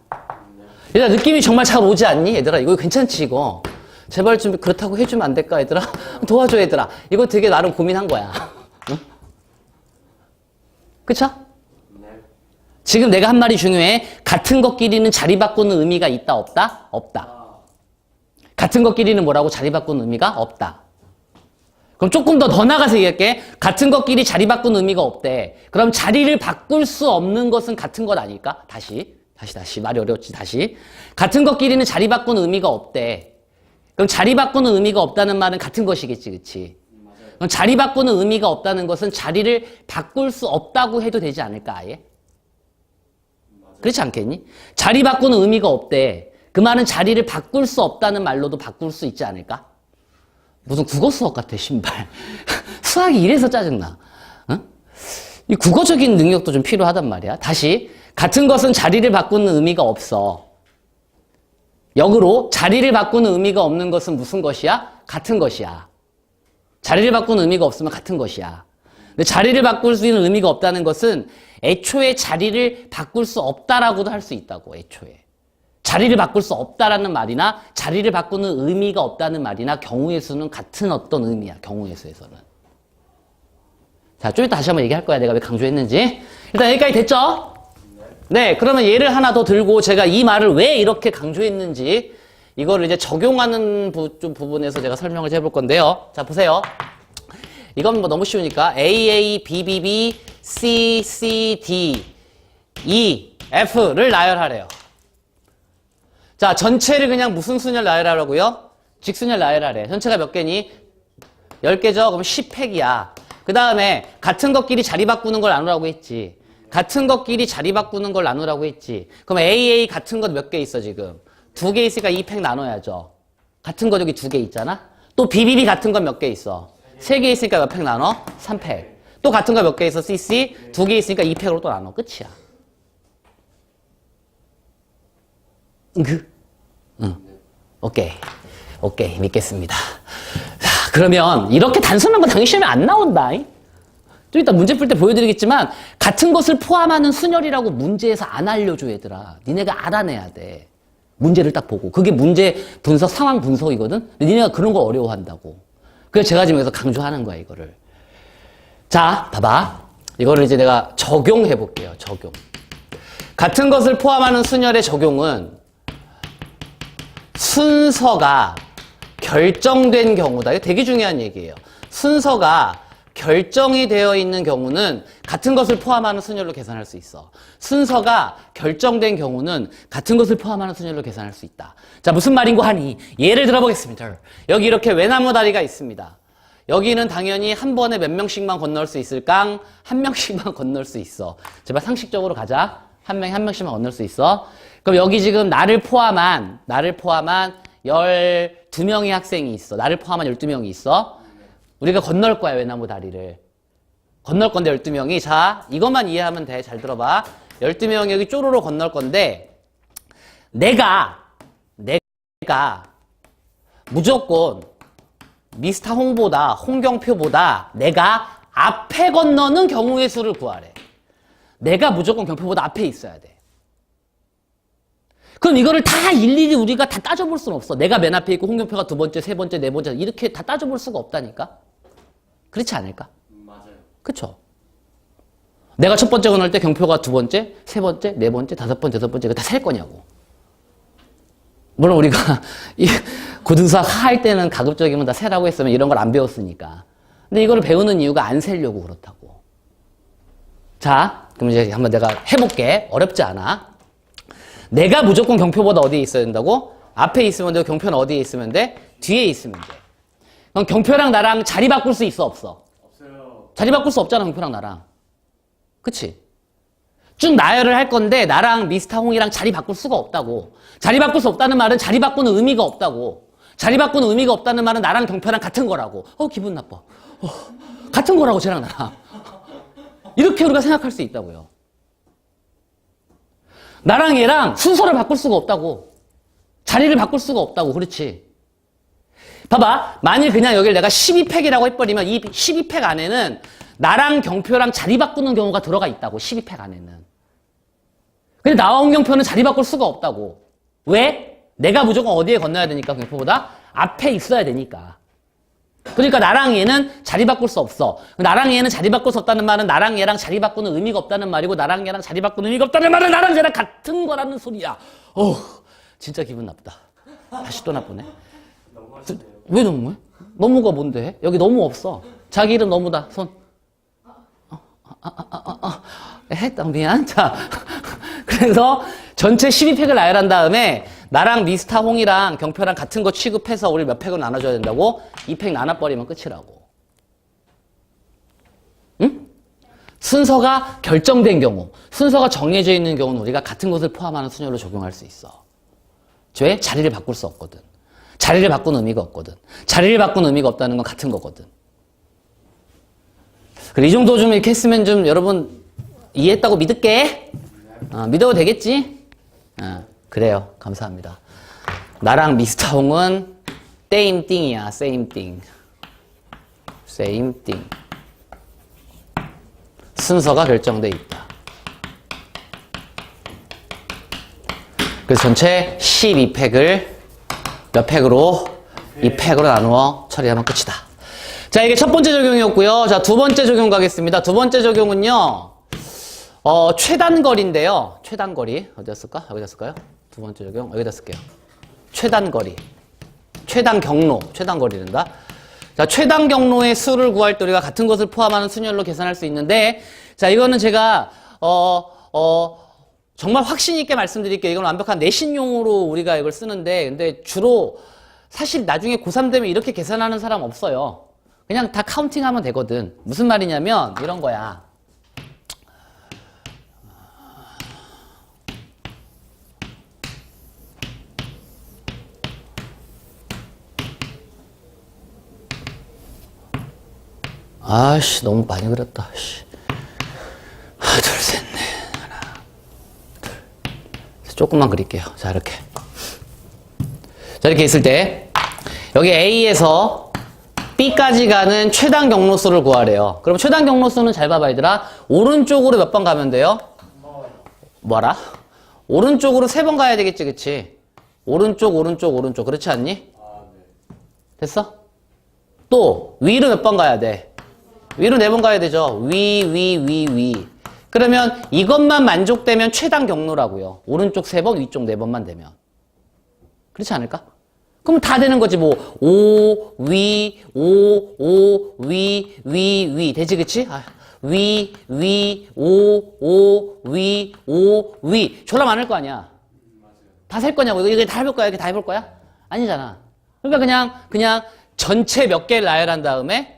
얘들아, 느낌이 정말 잘 오지 않니? 얘들아, 이거 괜찮지, 이거? 제발 좀 그렇다고 해주면 안 될까, 얘들아? 도와줘, 얘들아. 이거 되게 나름 고민한 거야. 응? 그쵸? 네. 지금 내가 한 말이 중요해. 같은 것끼리는 자리 바꾸는 의미가 있다, 없다? 없다. 같은 것끼리는 뭐라고? 자리 바꾸는 의미가 없다. 그럼 조금 더 나가서 얘기할게. 같은 것끼리 자리 바꾸는 의미가 없대. 그럼 자리를 바꿀 수 없는 것은 같은 것 아닐까? 다시. 말이 어려웠지, 다시. 같은 것끼리는 자리 바꾸는 의미가 없대. 그럼 자리 바꾸는 의미가 없다는 말은 같은 것이겠지, 그치? 맞아요. 그럼 자리 바꾸는 의미가 없다는 것은 자리를 바꿀 수 없다고 해도 되지 않을까, 아예? 맞아요. 그렇지 않겠니? 자리 바꾸는 의미가 없대. 그 말은 자리를 바꿀 수 없다는 말로도 바꿀 수 있지 않을까? 무슨 국어 수업 같아, 신발. 수학이 이래서 짜증나. 응? 이 국어적인 능력도 좀 필요하단 말이야. 다시. 같은 것은 자리를 바꾸는 의미가 없어. 역으로 자리를 바꾸는 의미가 없는 것은 무슨 것이야? 같은 것이야. 자리를 바꾸는 의미가 없으면 같은 것이야. 근데 자리를 바꿀 수 있는 의미가 없다는 것은 애초에 자리를 바꿀 수 없다라고도 할 수 있다고, 애초에. 자리를 바꿀 수 없다라는 말이나 자리를 바꾸는 의미가 없다는 말이나 경우의 수는 같은 어떤 의미야, 경우의 수에서는. 자, 좀 이따 다시 한번 얘기할 거야, 내가 왜 강조했는지. 일단 여기까지 됐죠? 네, 그러면 예를 하나 더 들고 제가 이 말을 왜 이렇게 강조했는지 이거를 이제 적용하는 부분에서 제가 설명을 해볼 건데요. 자, 보세요. 이건 뭐 너무 쉬우니까 A, B, B, B, C, C, D, E, F를 나열하래요. 자, 전체를 그냥 무슨 순열 나열하라고요? 직순열 나열하래. 전체가 몇 개니? 10개죠? 그럼 10팩이야. 그 다음에 같은 것끼리 자리 바꾸는 걸 나누라고 했지. 같은 것끼리 자리 바꾸는 걸 나누라고 했지. 그럼 AA 같은 것 몇 개 있어, 지금? 2개 있으니까 2팩 나눠야죠. 같은 거 여기 2개 있잖아? 또 BBB 같은 건 몇 개 있어? 3개 있으니까 몇 팩 나눠? 3팩. 또 같은 거 몇 개 있어? CC? 2개 있으니까 2팩으로 또 나눠. 끝이야. 응. 오케이. 믿겠습니다. 자, 그러면 이렇게 단순한 거 당연히 시험에 안 나온다. 좀 이따 문제 풀 때 보여드리겠지만 같은 것을 포함하는 순열이라고 문제에서 안 알려줘, 얘들아. 니네가 알아내야 돼. 문제를 딱 보고. 그게 문제 분석, 상황 분석이거든? 근데 니네가 그런 거 어려워한다고. 그래서 제가 지금 여기서 강조하는 거야, 이거를. 자, 봐봐. 이거를 이제 내가 적용해 볼게요, 적용. 같은 것을 포함하는 순열의 적용은 순서가 결정된 경우다. 이거 되게 중요한 얘기예요. 순서가 결정이 되어 있는 경우는 같은 것을 포함하는 순열로 계산할 수 있어. 순서가 결정된 경우는 같은 것을 포함하는 순열로 계산할 수 있다. 자, 무슨 말인고 하니 예를 들어보겠습니다. 여기 이렇게 외나무 다리가 있습니다. 여기는 당연히 한 번에 몇 명씩만 건널 수 있을까? 한 명씩만 건널 수 있어. 제발 상식적으로 가자. 한 명이 한 명씩만 건널 수 있어. 그럼 여기 지금 나를 포함한 12명의 학생이 있어. 나를 포함한 12명이 있어. 우리가 건널 거야, 외나무 다리를. 건널 건데 12명이. 자, 이것만 이해하면 돼. 잘 들어봐. 12명이 여기 쪼로로 건널 건데 내가 무조건 미스터 홍보다, 홍경표보다 내가 앞에 건너는 경우의 수를 구하래. 내가 무조건 경표보다 앞에 있어야 돼. 그럼 이거를 다 일일이 우리가 다 따져볼 수는 없어. 내가 맨 앞에 있고 홍경표가 두 번째, 세 번째, 네 번째 이렇게 다 따져볼 수가 없다니까. 그렇지 않을까? 맞아요. 그쵸? 내가 첫 번째 건널 때 경표가 두 번째, 세 번째, 네 번째, 다섯 번째, 여섯 번째 이거 다 셀 거냐고. 물론 우리가 이 고등수학 할 때는 가급적이면 다 세라고 했으면 이런 걸 안 배웠으니까. 근데 이거를 배우는 이유가 안 세려고 그렇다고. 자, 그럼 이제 한번 내가 해볼게. 어렵지 않아. 내가 무조건 경표보다 어디에 있어야 된다고? 앞에 있으면 되고 경표는 어디에 있으면 돼? 뒤에 있으면 돼. 그럼 경표랑 나랑 자리 바꿀 수 있어, 없어? 없어요. 자리 바꿀 수 없잖아, 경표랑 나랑. 그치? 쭉 나열을 할 건데 나랑 미스터 홍이랑 자리 바꿀 수가 없다고. 자리 바꿀 수 없다는 말은 자리 바꾸는 의미가 없다고. 자리 바꾸는 의미가 없다는 말은 나랑 경표랑 같은 거라고. 기분 나빠. 같은 거라고, 쟤랑 나랑. 이렇게 우리가 생각할 수 있다고요. 나랑 얘랑 순서를 바꿀 수가 없다고. 자리를 바꿀 수가 없다고. 그렇지? 봐봐. 만일 그냥 여기를 내가 12팩이라고 해버리면 이 12팩 안에는 나랑 경표랑 자리 바꾸는 경우가 들어가 있다고. 12팩 안에는. 근데 나와 홍경표는 자리 바꿀 수가 없다고. 왜? 내가 무조건 어디에 건너야 되니까, 경표보다 앞에 있어야 되니까. 그러니까 나랑 얘는 자리 바꿀 수 없어. 나랑 얘는 자리 바꿀 수 없다는 말은 나랑 얘랑 자리 바꾸는 의미가 없다는 말이고, 나랑 얘랑 자리 바꾸는 의미가 없다는 말은 나랑 얘랑 같은 거라는 소리야. 진짜 기분 나쁘다. 다시 또 나쁘네. 너무하시네요. 왜 너무해? 너무가 뭔데? 여기 너무 없어. 자기 이름 너무다. 손. 했다. 미안. 자. 그래서 전체 12팩을 나열한 다음에 나랑 미스터 홍이랑 경표랑 같은 거 취급해서 우리 몇 팩을 나눠줘야 된다고? 2팩 나눠버리면 끝이라고. 응? 순서가 결정된 경우, 순서가 정해져 있는 경우는 우리가 같은 것을 포함하는 순열로 적용할 수 있어. 왜? 자리를 바꿀 수 없거든. 자리를 바꾸는 의미가 없거든. 자리를 바꾸는 의미가 없다는 건 같은 거거든. 그래, 이 정도 좀 이렇게 했으면 좀 여러분 이해했다고 믿을게. 믿어도 되겠지? 그래요. 감사합니다. 나랑 미스터 홍은 same thing이야. same thing. same thing. 순서가 결정돼 있다. 그래서 전체 12팩을 몇 팩으로? 2팩으로 나누어 처리하면 끝이다. 자, 이게 첫 번째 적용이었고요. 자, 두 번째 적용 가겠습니다. 두 번째 적용은요. 최단거리인데요. 최단거리. 어디다 쓸까? 여기다 쓸까요? 두 번째 적용. 여기다 쓸게요. 최단거리. 최단경로. 최단거리된다. 자, 최단경로의 수를 구할 때 우리가 같은 것을 포함하는 순열로 계산할 수 있는데, 자, 이거는 제가, 정말 확신 있게 말씀드릴게요. 이건 완벽한 내신용으로 우리가 이걸 쓰는데, 근데 주로 사실 나중에 고3 되면 이렇게 계산하는 사람 없어요. 그냥 다 카운팅하면 되거든. 무슨 말이냐면, 이런 거야. 아씨, 너무 많이 그렸다. 씨. 하나, 둘, 셋, 넷. 하나, 둘. 조금만 그릴게요. 자, 이렇게. 자, 이렇게 있을 때, 여기 A에서 B까지 가는 최단 경로수를 구하래요. 그럼 최단 경로수는 잘 봐봐, 얘들아. 오른쪽으로 몇 번 가면 돼요? 뭐라? 오른쪽으로 3번 가야 되겠지, 그치? 오른쪽, 오른쪽, 오른쪽. 그렇지 않니? 아, 네. 됐어? 또 위로 몇 번 가야 돼? 위로 4번 가야 되죠. 위. 그러면 이것만 만족되면 최단 경로라고요. 오른쪽 3번, 위쪽 4번만 되면. 그렇지 않을까? 그럼 다 되는 거지. 뭐 오, 위, 위. 되지, 그치? 아, 위, 오, 위. 졸라 많을 거 아니야. 다 셀 거냐고. 이거 다 해볼 거야? 이렇게 다 해볼 거야? 아니잖아. 그러니까 그냥 전체 몇 개를 나열한 다음에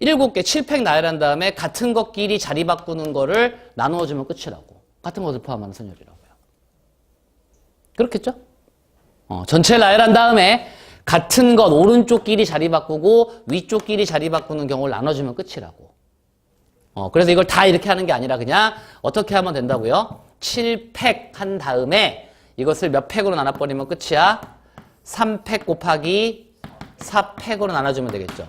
7개, 7팩 나열한 다음에 같은 것끼리 자리 바꾸는 거를 나누어주면 끝이라고. 같은 것을 포함하는 선열이라고요. 그렇겠죠? 전체 나열한 다음에 같은 것 오른쪽끼리 자리 바꾸고 위쪽끼리 자리 바꾸는 경우를 나눠주면 끝이라고. 그래서 이걸 다 이렇게 하는 게 아니라 그냥 어떻게 하면 된다고요? 7팩 한 다음에 이것을 몇 팩으로 나눠버리면 끝이야? 3팩 곱하기 4팩으로 나눠주면 되겠죠.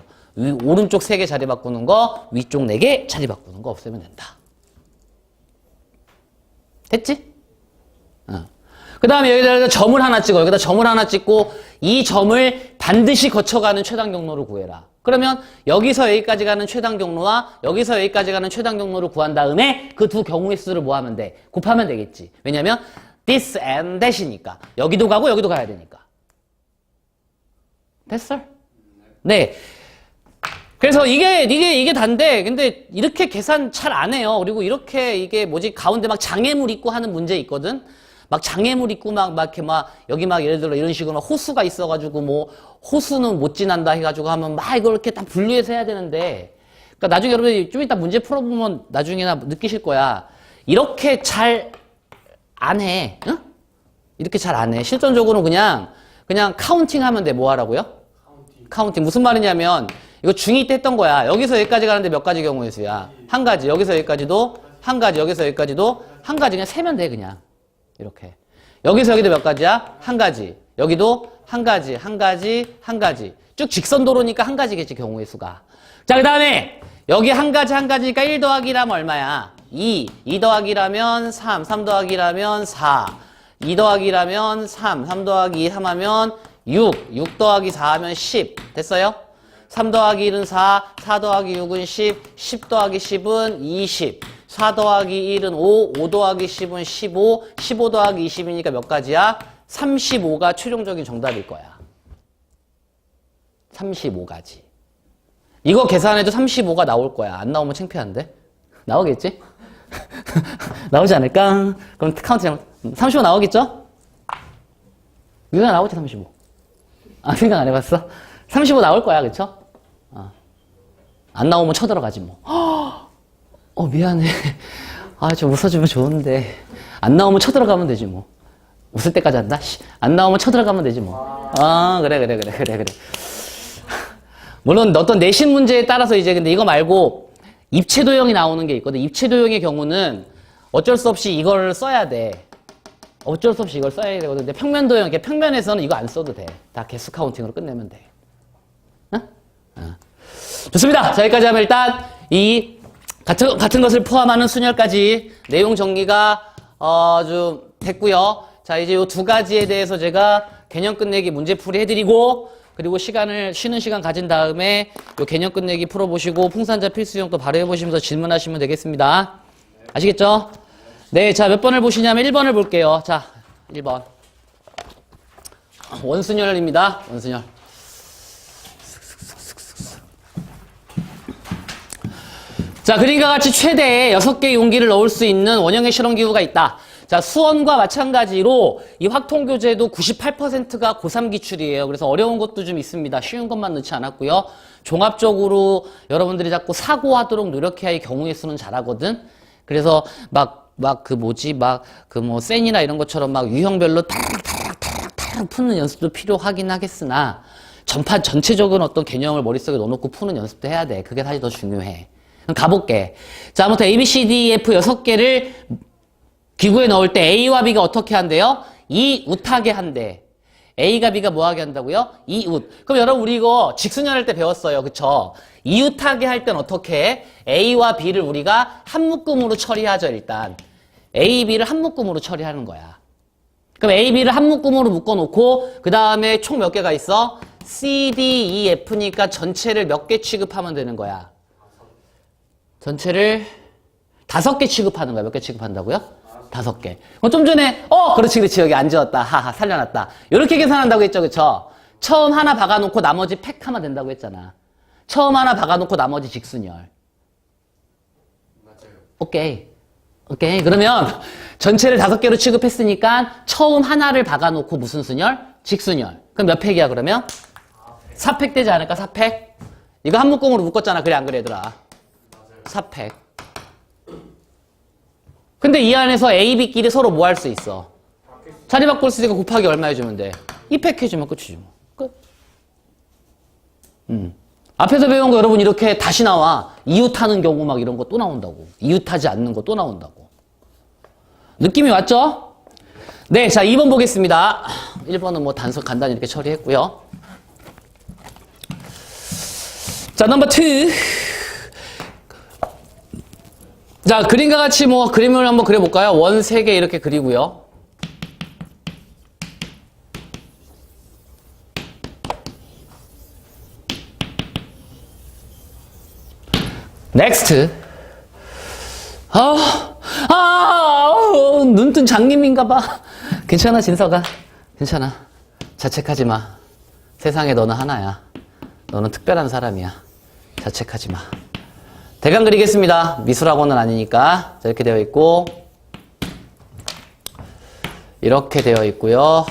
오른쪽 3개 자리 바꾸는 거, 위쪽 4개 자리 바꾸는 거 없애면 된다. 됐지? 그 다음에 여기다 점을 하나 찍어. 여기다 점을 하나 찍고 이 점을 반드시 거쳐가는 최단 경로를 구해라. 그러면 여기서 여기까지 가는 최단 경로와 여기서 여기까지 가는 최단 경로를 구한 다음에 그 두 경우의 수를 뭐 하면 돼? 곱하면 되겠지. 왜냐면 this and that이니까. 여기도 가고 여기도 가야 되니까. 됐어? 네. 그래서 이게 단데, 근데 이렇게 계산 잘 안 해요. 그리고 이렇게 이게 뭐지, 가운데 막 장애물 있고 하는 문제 있거든? 막 장애물 있고 여기 예를 들어 이런 식으로 호수가 있어가지고 뭐, 호수는 못 지난다 해가지고 하면 막 이걸 이렇게 딱 분류해서 해야 되는데, 그러니까 나중에 여러분이 좀 이따 문제 풀어보면 나중에나 느끼실 거야. 이렇게 잘 안 해. 응? 이렇게 잘 안 해. 실전적으로는 그냥 카운팅 하면 돼. 뭐 하라고요? 카운팅. 무슨 말이냐면, 이거 중2 때 했던 거야. 여기서 여기까지 가는데 몇 가지 경우의 수야? 한 가지. 여기서 여기까지도 한 가지. 여기서 여기까지도 한 가지. 그냥 세면 돼, 그냥. 이렇게. 여기서 여기도 몇 가지야? 한 가지. 여기도 한 가지, 한 가지, 한 가지. 쭉 직선도로니까 한 가지겠지, 경우의 수가. 자, 그 다음에 여기 한 가지니까 1 더하기라면 얼마야? 2. 2 더하기라면 3. 3 더하기라면 4. 2 더하기라면 3. 3 더하기 3 하면 6. 6 더하기 4 하면 10. 됐어요? 3 더하기 1은 4, 4 더하기 6은 10, 10 더하기 10은 20, 4 더하기 1은 5, 5 더하기 10은 15, 15 더하기 20이니까 몇 가지야? 35가 최종적인 정답일 거야. 35가지. 이거 계산해도 35가 나올 거야. 안 나오면 창피한데? 나오겠지? 나오지 않을까? 그럼 카운트 잘못. 35 나오겠죠? 이거 나오지, 35. 아, 생각 안 해봤어? 35 나올 거야, 그쵸? 안 나오면 쳐들어가지, 뭐. 미안해. 좀 웃어주면 좋은데. 안 나오면 쳐들어가면 되지, 뭐. 웃을 때까지 한다? 안 나오면 쳐들어가면 되지, 뭐. 그래. 물론 어떤 내신 문제에 따라서 이제 근데 이거 말고 입체도형이 나오는 게 있거든. 입체도형의 경우는 어쩔 수 없이 이걸 써야 돼. 어쩔 수 없이 이걸 써야 되거든. 근데 평면도형, 평면에서는 이거 안 써도 돼. 다 개수 카운팅으로 끝내면 돼. 좋습니다. 자, 여기까지 하면 일단 이 같은 것을 포함하는 순열까지 내용 정리가 좀 됐고요. 자, 이제 이 두 가지에 대해서 제가 개념 끝내기 문제풀이 해드리고 그리고 쉬는 시간 가진 다음에 이 개념 끝내기 풀어보시고 풍산자 필수형 또 바로 해보시면서 질문하시면 되겠습니다. 아시겠죠? 네, 자, 몇 번을 보시냐면 1번을 볼게요. 자, 1번. 원순열입니다. 원순열. 자, 그림과 같이 최대 6개의 용기를 넣을 수 있는 원형의 실험기구가 있다. 자, 수원과 마찬가지로 이 확통교재도 98%가 고3 기출이에요. 그래서 어려운 것도 좀 있습니다. 쉬운 것만 넣지 않았고요. 종합적으로 여러분들이 자꾸 사고하도록 노력해야 이 경우의 수는 잘하거든. 그래서 센이나 이런 것처럼 막 유형별로 타락 푸는 연습도 필요하긴 하겠으나 전체적인 어떤 개념을 머릿속에 넣어놓고 푸는 연습도 해야 돼. 그게 사실 더 중요해. 그럼 가볼게. 자, 아무튼 A, B, C, D, F 6개를 기구에 넣을 때 A와 B가 어떻게 한대요? 이웃하게 한대. A가 B가 뭐하게 한다고요? 이웃. 그럼 여러분 우리 이거 직순열할 때 배웠어요. 그쵸? 이웃하게 할 땐 어떻게 해? A와 B를 우리가 한 묶음으로 처리하죠, 일단. A, B를 한 묶음으로 처리하는 거야. 그럼 A, B를 한 묶음으로 묶어놓고 그 다음에 총 몇 개가 있어? C, D, E, F니까 전체를 몇 개 취급하면 되는 거야? 전체를 5개 취급하는 거야. 몇 개 취급한다고요? 5개. 좀 전에 그렇지 여기 안 지웠다. 하하 살려놨다. 이렇게 계산한다고 했죠. 그쵸? 처음 하나 박아놓고 나머지 팩하면 된다고 했잖아. 처음 하나 박아놓고 나머지 직순열. 맞아요. 오케이. 그러면 전체를 5개로 취급했으니까 처음 하나를 박아놓고 무슨 순열? 직순열. 그럼 몇 팩이야 그러면? 4팩 되지 않을까? 4팩? 이거 한 묶음으로 묶었잖아. 그래 안 그래 얘들아? 4팩. 근데 이 안에서 A, B끼리 서로 뭐 할 수 있어? 자리 바꿀 수 있으니까 곱하기 얼마 해주면 돼? 2팩 해주면 끝이지 뭐. 끝. 앞에서 배운 거 여러분 이렇게 다시 나와. 이웃하는 경우 막 이런 거 또 나온다고. 이웃하지 않는 거 또 나온다고. 느낌이 왔죠? 네, 자 2번 보겠습니다. 1번은 뭐 단속 간단히 이렇게 처리했고요. 자, 넘버 2. 자, 그림과 같이 뭐 그림을 한번 그려볼까요? 원 3개 이렇게 그리고요. 넥스트. 눈뜬 장님인가 봐. 괜찮아, 진서가. 괜찮아. 자책하지 마. 세상에 너는 하나야. 너는 특별한 사람이야. 자책하지 마. 대강 그리겠습니다. 미술학원은 아니니까. 자, 이렇게 되어 있고, 이렇게 되어 있고요.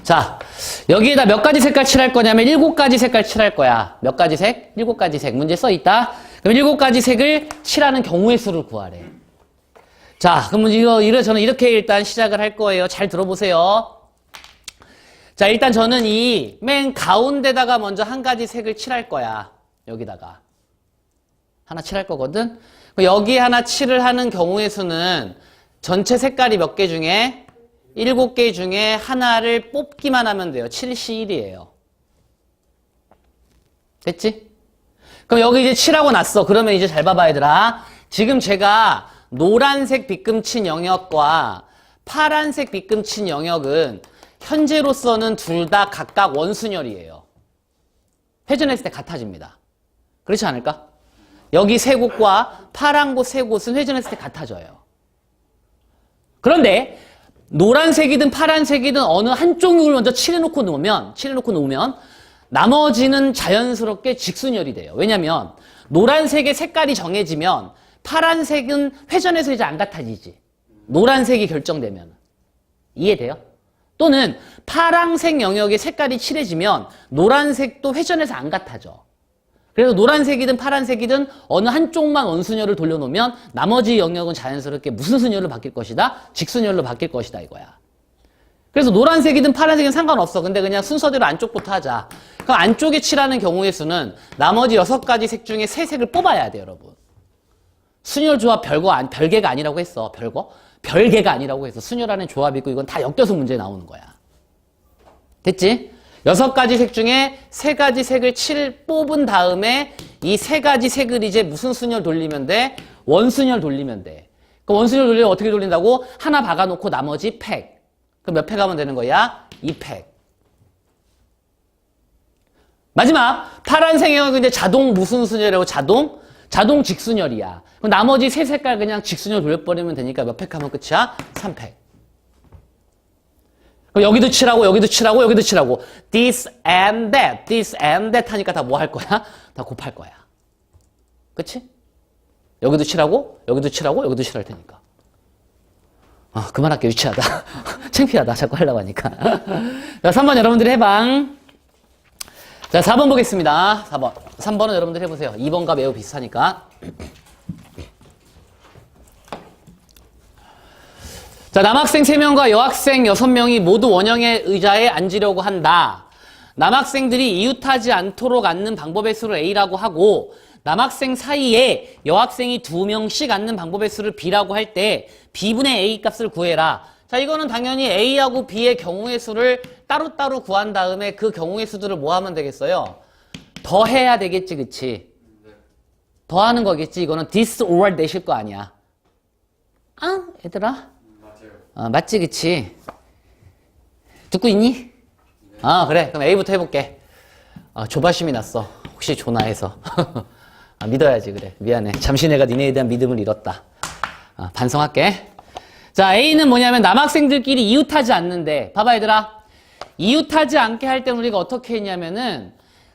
자, 여기에다 몇 가지 색깔 칠할 거냐면 7가지 색깔 칠할 거야. 몇 가지 색? 7가지 색. 문제 써 있다. 그럼 7가지 색을 칠하는 경우의 수를 구하래. 자, 그럼 저는 이렇게 일단 시작을 할 거예요. 잘 들어보세요. 자, 일단 저는 이 맨 가운데다가 먼저 한 가지 색을 칠할 거야. 여기다가. 하나 칠할 거거든? 여기 하나 칠을 하는 경우의 수는 전체 색깔이 몇 개 중에 7개 중에 하나를 뽑기만 하면 돼요. 7C1이에요. 됐지? 그럼 여기 이제 칠하고 났어. 그러면 이제 잘 봐봐 얘들아. 지금 제가 노란색 빗금친 영역과 파란색 빗금친 영역은 현재로서는 둘 다 각각 원순열이에요. 회전했을 때 같아집니다. 그렇지 않을까? 여기 세 곳과 파란 곳 세 곳은 회전했을 때 같아져요. 그런데 노란색이든 파란색이든 어느 한쪽을 먼저 칠해놓고 놓으면 나머지는 자연스럽게 직순열이 돼요. 왜냐면 노란색의 색깔이 정해지면 파란색은 회전해서 이제 안 같아지지. 노란색이 결정되면. 이해돼요? 또는 파란색 영역의 색깔이 칠해지면 노란색도 회전해서 안 같아져. 그래서 노란색이든 파란색이든 어느 한쪽만 원순열을 돌려놓으면 나머지 영역은 자연스럽게 무슨 순열로 바뀔 것이다? 직순열로 바뀔 것이다 이거야. 그래서 노란색이든 파란색이든 상관없어. 근데 그냥 순서대로 안쪽부터 하자. 그럼 안쪽에 칠하는 경우의 수는 나머지 6가지 색 중에 3색을 뽑아야 돼 여러분. 순열 조합 별개가 아니라고 했어. 별개가 아니라고 했어. 순열하는 조합이고 이건 다 엮여서 문제에 나오는 거야. 됐지? 6가지 색 중에 3가지 색을 뽑은 다음에 이 3가지 색을 이제 무슨 순열 돌리면 돼? 원순열 돌리면 돼. 그 원순열 돌리면 어떻게 돌린다고? 하나 박아놓고 나머지 팩. 그럼 몇 팩 하면 되는 거야? 2팩. 마지막 파란색 영역은 이제 자동 무슨 순열이라고? 자동 직순열이야. 그럼 나머지 3색깔 그냥 직순열 돌려버리면 되니까 몇 팩 하면 끝이야? 3팩. 그럼 여기도 칠하고 여기도 칠하고 여기도 칠하고 this and that 하니까 다 뭐 할 거야? 다 곱할 거야. 그치? 여기도 칠하고 여기도 칠하고 여기도 칠할 테니까. 그만할게. 유치하다. 창피하다. 자꾸 하려고 하니까. 자, 3번 여러분들이 해봐. 자, 4번 보겠습니다. 4번. 3번은 여러분들 해보세요. 2번과 매우 비슷하니까. 자, 남학생 3명과 여학생 6명이 모두 원형의 의자에 앉으려고 한다. 남학생들이 이웃하지 않도록 앉는 방법의 수를 A라고 하고 남학생 사이에 여학생이 2명씩 앉는 방법의 수를 B라고 할 때 B분의 A 값을 구해라. 자, 이거는 당연히 A하고 B의 경우의 수를 따로따로 구한 다음에 그 경우의 수들을 뭐 하면 되겠어요? 더해야 되겠지, 그치? 더하는 거겠지. 이거는 this or that일 거 아니야. 얘들아? 맞아요. 맞지, 그치? 듣고 있니? 아, 그래. 그럼 A부터 해볼게. 조바심이 났어. 혹시 조나 해서. 믿어야지, 그래. 미안해. 잠시 내가 니네에 대한 믿음을 잃었다. 반성할게. 자, A는 뭐냐면 남학생들끼리 이웃하지 않는데, 봐봐, 얘들아. 이웃하지 않게 할 때 우리가 어떻게 했냐면은,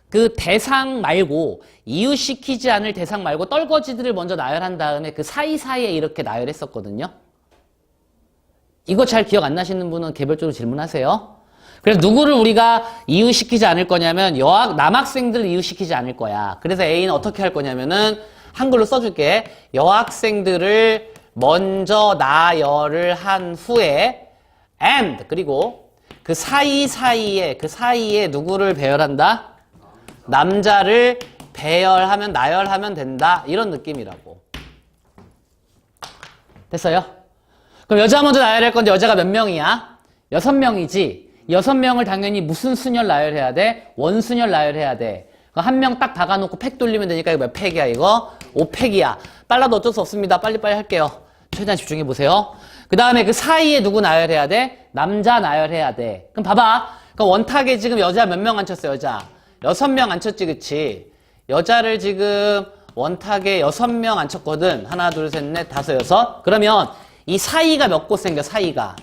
그 대상 말고, 이웃시키지 않을 대상 말고, 떨거지들을 먼저 나열한 다음에 그 사이사이에 이렇게 나열했었거든요. 이거 잘 기억 안 나시는 분은 개별적으로 질문하세요. 그래서 누구를 우리가 이웃시키지 않을 거냐면 남학생들을 이웃시키지 않을 거야. 그래서 A는 어떻게 할 거냐면은 한글로 써줄게. 여학생들을 먼저 나열을 한 후에 and 그리고 그 사이에 누구를 배열한다? 남자를 나열하면 된다. 이런 느낌이라고. 됐어요? 그럼 여자 먼저 나열할 건데 여자가 몇 명이야? 6명이지. 6명을 당연히 무슨 순열 나열해야 돼? 원순열 나열해야 돼. 한 명 딱 박아놓고 팩 돌리면 되니까 이거 몇 팩이야 이거? 5팩이야. 빨라도 어쩔 수 없습니다. 빨리빨리 할게요. 최대한 집중해보세요. 그 다음에 그 사이에 누구 나열해야 돼? 남자 나열해야 돼. 그럼 봐봐. 그럼 원탁에 지금 여자 몇 명 앉혔어 여자? 6명 앉혔지 그치? 여자를 지금 원탁에 6명 앉혔거든. 하나 둘 셋 넷 다섯 여섯. 그러면 이 사이가 몇 곳 생겨 사이가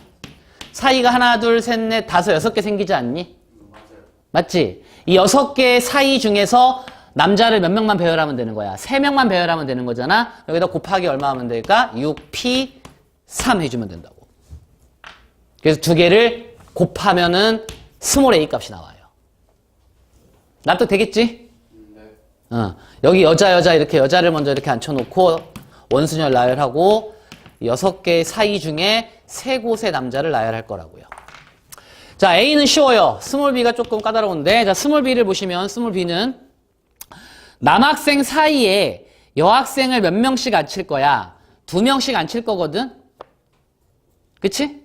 하나 둘 셋 넷 다섯 6개 생기지 않니? 맞아요. 맞지? 이 6개의 사이 중에서 남자를 몇 명만 배열하면 되는 거야. 3명만 배열하면 되는 거잖아. 여기다 곱하기 얼마 하면 될까? 6P3 해주면 된다고. 그래서 두 개를 곱하면은 스몰 a 값이 나와요. 납득 되겠지? 네. 여기 여자 이렇게 여자를 먼저 이렇게 앉혀놓고 원순열 나열하고 6개의 사이 중에 3곳의 남자를 나열할 거라고요. 자, A는 쉬워요. 스몰 B가 조금 까다로운데, 자, 스몰 B를 보시면, 스몰 B는 남학생 사이에 여학생을 몇 명씩 앉힐 거야? 2명씩 앉힐 거거든? 그치?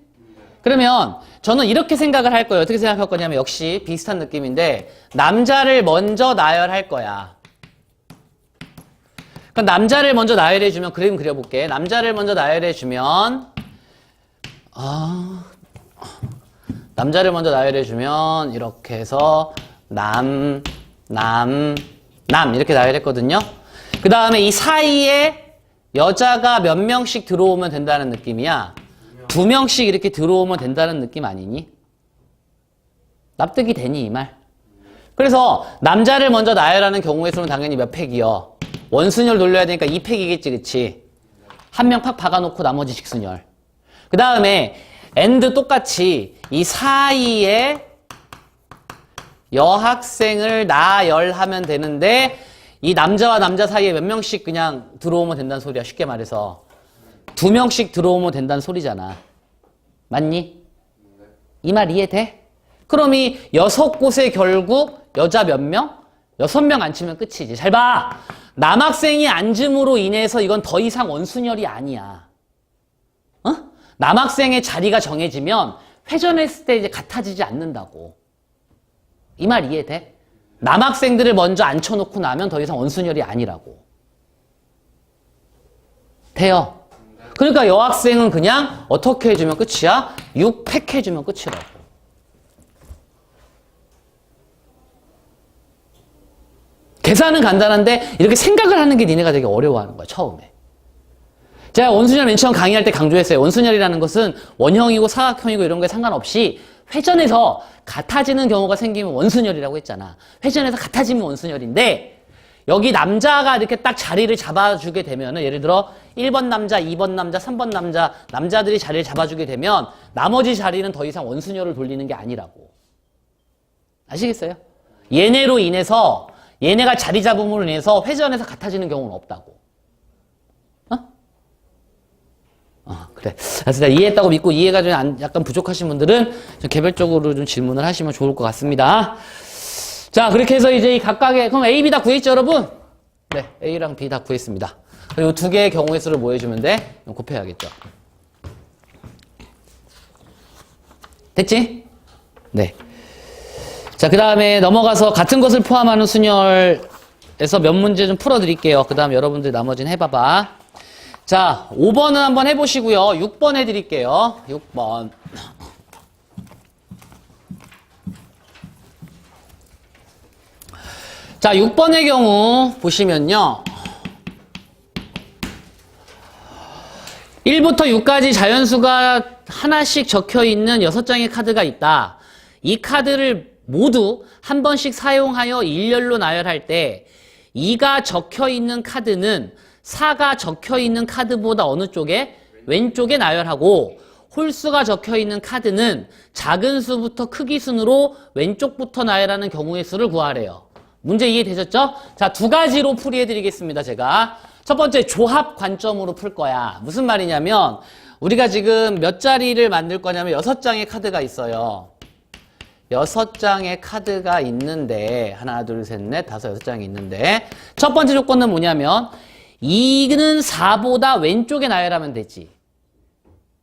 그러면 저는 이렇게 생각을 할 거예요. 어떻게 생각할 거냐면 역시 비슷한 느낌인데, 남자를 먼저 나열할 거야. 그럼 남자를 먼저 나열해주면, 그림 그려볼게. 남자를 먼저 나열해주면, 남자를 먼저 나열해주면, 이렇게 해서, 남, 이렇게 나열했거든요. 그 다음에 이 사이에 여자가 몇 명씩 들어오면 된다는 느낌이야. 2명씩 이렇게 들어오면 된다는 느낌 아니니? 납득이 되니, 이 말? 그래서, 남자를 먼저 나열하는 경우의 수는 당연히 몇 팩이요? 원순열 돌려야 되니까 2팩이겠지, 그치? 한 명 팍 박아놓고 나머지 직순열. 그 다음에 and 똑같이 이 사이에 여학생을 나열하면 되는데 이 남자와 남자 사이에 몇 명씩 그냥 들어오면 된다는 소리야. 쉽게 말해서 2명씩 들어오면 된다는 소리잖아. 맞니? 이 말 이해돼? 그럼 이 6곳에 결국 여자 몇 명? 6명 앉히면 끝이지. 잘 봐. 남학생이 앉음으로 인해서 이건 더 이상 원순열이 아니야. 남학생의 자리가 정해지면 회전했을 때 이제 같아지지 않는다고. 이 말 이해돼? 남학생들을 먼저 앉혀놓고 나면 더 이상 원순열이 아니라고. 돼요? 그러니까 여학생은 그냥 어떻게 해주면 끝이야? 6팩 해주면 끝이라고. 계산은 간단한데 이렇게 생각을 하는 게 니네가 되게 어려워하는 거야, 처음에. 제가 원순열 맨 처음 강의할 때 강조했어요. 원순열이라는 것은 원형이고 사각형이고 이런 거에 상관없이 회전해서 같아지는 경우가 생기면 원순열이라고 했잖아. 회전해서 같아지면 원순열인데 여기 남자가 이렇게 딱 자리를 잡아주게 되면은 예를 들어 1번 남자, 2번 남자, 3번 남자들이 자리를 잡아주게 되면 나머지 자리는 더 이상 원순열을 돌리는 게 아니라고. 아시겠어요? 얘네로 인해서 얘네가 자리 잡음으로 인해서 회전해서 같아지는 경우는 없다고. 그래. 그래서 이해했다고 믿고 이해가 좀 약간 부족하신 분들은 좀 개별적으로 좀 질문을 하시면 좋을 것 같습니다. 자, 그렇게 해서 이제 이 각각의, 그럼 A, B 다 구했죠, 여러분? 네, A랑 B 다 구했습니다. 그리고 두 개의 경우의 수를 뭐 해주면 돼? 곱해야겠죠. 됐지? 네. 자, 그 다음에 넘어가서 같은 것을 포함하는 순열에서 몇 문제 좀 풀어드릴게요. 그 다음 여러분들 나머지는 해봐봐. 자, 5번은 한번 해보시고요. 6번 해드릴게요. 6번. 자, 6번의 경우 보시면요. 1부터 6까지 자연수가 하나씩 적혀있는 6장의 카드가 있다. 이 카드를 모두 한 번씩 사용하여 일렬로 나열할 때 2가 적혀있는 카드는 4가 적혀있는 카드보다 어느 쪽에? 왼쪽에 나열하고 홀수가 적혀있는 카드는 작은 수부터 크기 순으로 왼쪽부터 나열하는 경우의 수를 구하래요. 문제 이해되셨죠? 자, 두 가지로 풀이해드리겠습니다, 제가. 첫 번째, 조합 관점으로 풀 거야. 무슨 말이냐면, 우리가 지금 몇 자리를 만들 거냐면 6장의 카드가 있어요. 6장의 카드가 있는데, 하나, 둘, 셋, 넷, 다섯, 6장이 있는데, 첫 번째 조건은 뭐냐면, 2는 4보다 왼쪽에 나열하면 되지.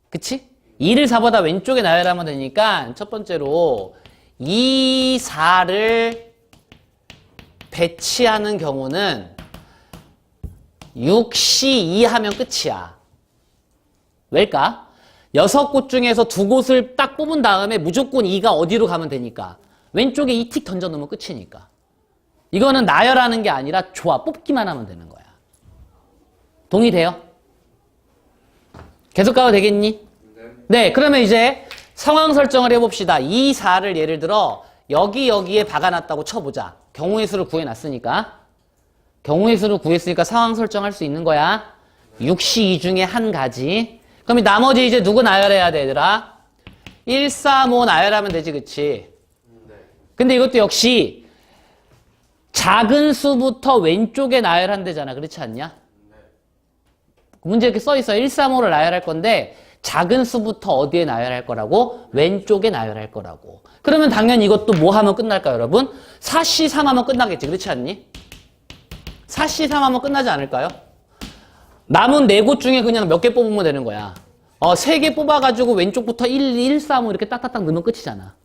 그치? 2를 4보다 왼쪽에 나열하면 되니까, 첫 번째로, 2, 4를 배치하는 경우는 6시 2 하면 끝이야. 왜일까? 6곳 중에서 2곳을 딱 뽑은 다음에 무조건 2가 어디로 가면 되니까. 왼쪽에 2틱 던져 놓으면 끝이니까. 이거는 나열하는 게 아니라 조합, 뽑기만 하면 되는 거야. 동의돼요? 계속 가도 되겠니? 네, 그러면 이제 상황 설정을 해봅시다. 2, 4를 예를 들어 여기에 박아놨다고 쳐보자. 경우의 수를 구해놨으니까. 경우의 수를 구했으니까 상황 설정할 수 있는 거야. 6시 2 중에 한 가지. 그럼 이 나머지 이제 누구 나열해야 돼, 얘들아? 1, 3, 5 나열하면 되지, 그치? 근데 이것도 역시 작은 수부터 왼쪽에 나열한대잖아. 그렇지 않냐? 문제 이렇게 써있어. 1, 3, 5를 나열할 건데 작은 수부터 어디에 나열할 거라고? 왼쪽에 나열할 거라고. 그러면 당연히 이것도 뭐 하면 끝날까요, 여러분? 4시 3 하면 끝나겠지. 그렇지 않니? 4시 3 하면 끝나지 않을까요? 남은 4곳 중에 그냥 몇 개 뽑으면 되는 거야. 3개 뽑아가지고 왼쪽부터 1, 3, 5 이렇게 딱딱딱 넣으면 끝이잖아.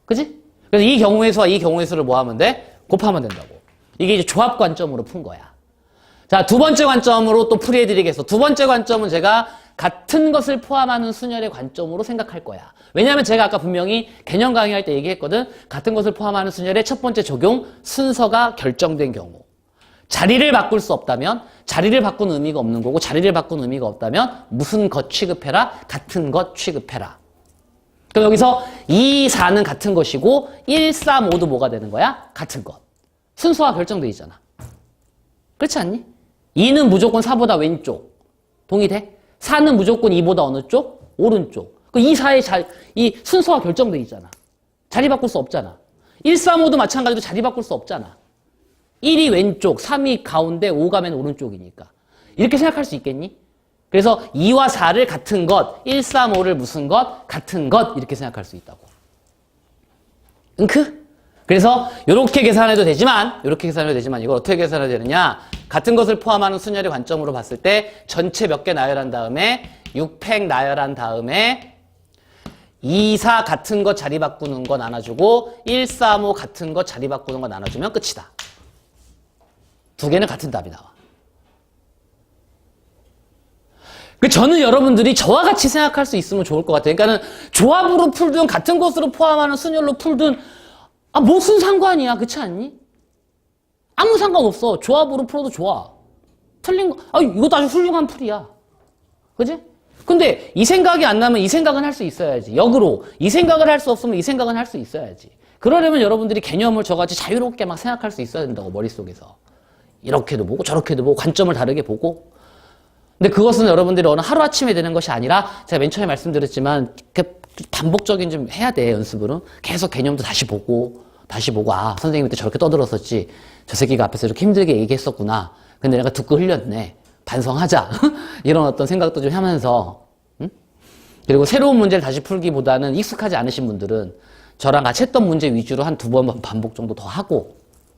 그치? 그래서 이 경우의 수와 이 경우의 수를 뭐 하면 돼? 곱하면 된다고. 이게 이제 조합 관점으로 푼 거야. 자, 두 번째 관점으로 또 풀이해드리겠어. 두 번째 관점은 제가 같은 것을 포함하는 순열의 관점으로 생각할 거야. 왜냐하면 제가 아까 분명히 개념 강의할 때 얘기했거든. 같은 것을 포함하는 순열의 첫 번째 적용, 순서가 결정된 경우. 자리를 바꿀 수 없다면 자리를 바꾼 의미가 없는 거고, 자리를 바꾼 의미가 없다면 무슨 것 취급해라? 같은 것 취급해라. 그럼 여기서 2, 4는 같은 것이고 1, 3, 5도 뭐가 되는 거야? 같은 것. 순서가 결정돼 있잖아. 그렇지 않니? 2는 무조건 4보다 왼쪽. 동의돼? 4는 무조건 2보다 어느 쪽? 오른쪽. 그 2, 4의 이 순서가 결정돼 있잖아. 자리 바꿀 수 없잖아. 1, 3, 5도 마찬가지로 자리 바꿀 수 없잖아. 1이 왼쪽, 3이 가운데, 5가 맨 오른쪽이니까. 이렇게 생각할 수 있겠니? 그래서 2와 4를 같은 것, 1, 3, 5를 무슨 것? 같은 것, 이렇게 생각할 수 있다고. 응크? 그래서 이렇게 계산해도 되지만 이걸 어떻게 계산해야 되느냐? 같은 것을 포함하는 순열의 관점으로 봤을 때 전체 몇 개 나열한 다음에 6팩 나열한 다음에 2, 4 같은 것 자리 바꾸는 거 나눠주고 1, 3, 5 같은 것 자리 바꾸는 거 나눠주면 끝이다. 두 개는 같은 답이 나와. 저는 여러분들이 저와 같이 생각할 수 있으면 좋을 것 같아요. 그러니까는 조합으로 풀든 같은 것으로 포함하는 순열로 풀든 무슨 상관이야. 그렇지 않니? 아무 상관없어. 조합으로 풀어도 좋아. 틀린 거, 이것도 아주 훌륭한 풀이야. 그지? 근데 이 생각이 안 나면 이 생각은 할 수 있어야지. 역으로. 이 생각을 할 수 없으면 이 생각은 할 수 있어야지. 그러려면 여러분들이 개념을 저같이 자유롭게 막 생각할 수 있어야 된다고, 머릿속에서. 이렇게도 보고 저렇게도 보고 관점을 다르게 보고. 근데 그것은 여러분들이 어느 하루아침에 되는 것이 아니라 제가 맨 처음에 말씀드렸지만 반복적인 좀 해야 돼, 연습으로. 계속 개념도 다시 보고 선생님이 때 저렇게 떠들었었지. 저 새끼가 앞에서 이렇게 힘들게 얘기했었구나. 근데 내가 듣고 흘렸네. 반성하자. 이런 어떤 생각도 좀 하면서. 응? 그리고 새로운 문제를 다시 풀기보다는 익숙하지 않으신 분들은 저랑 같이 했던 문제 위주로 한 2번 반복 정도 더 하고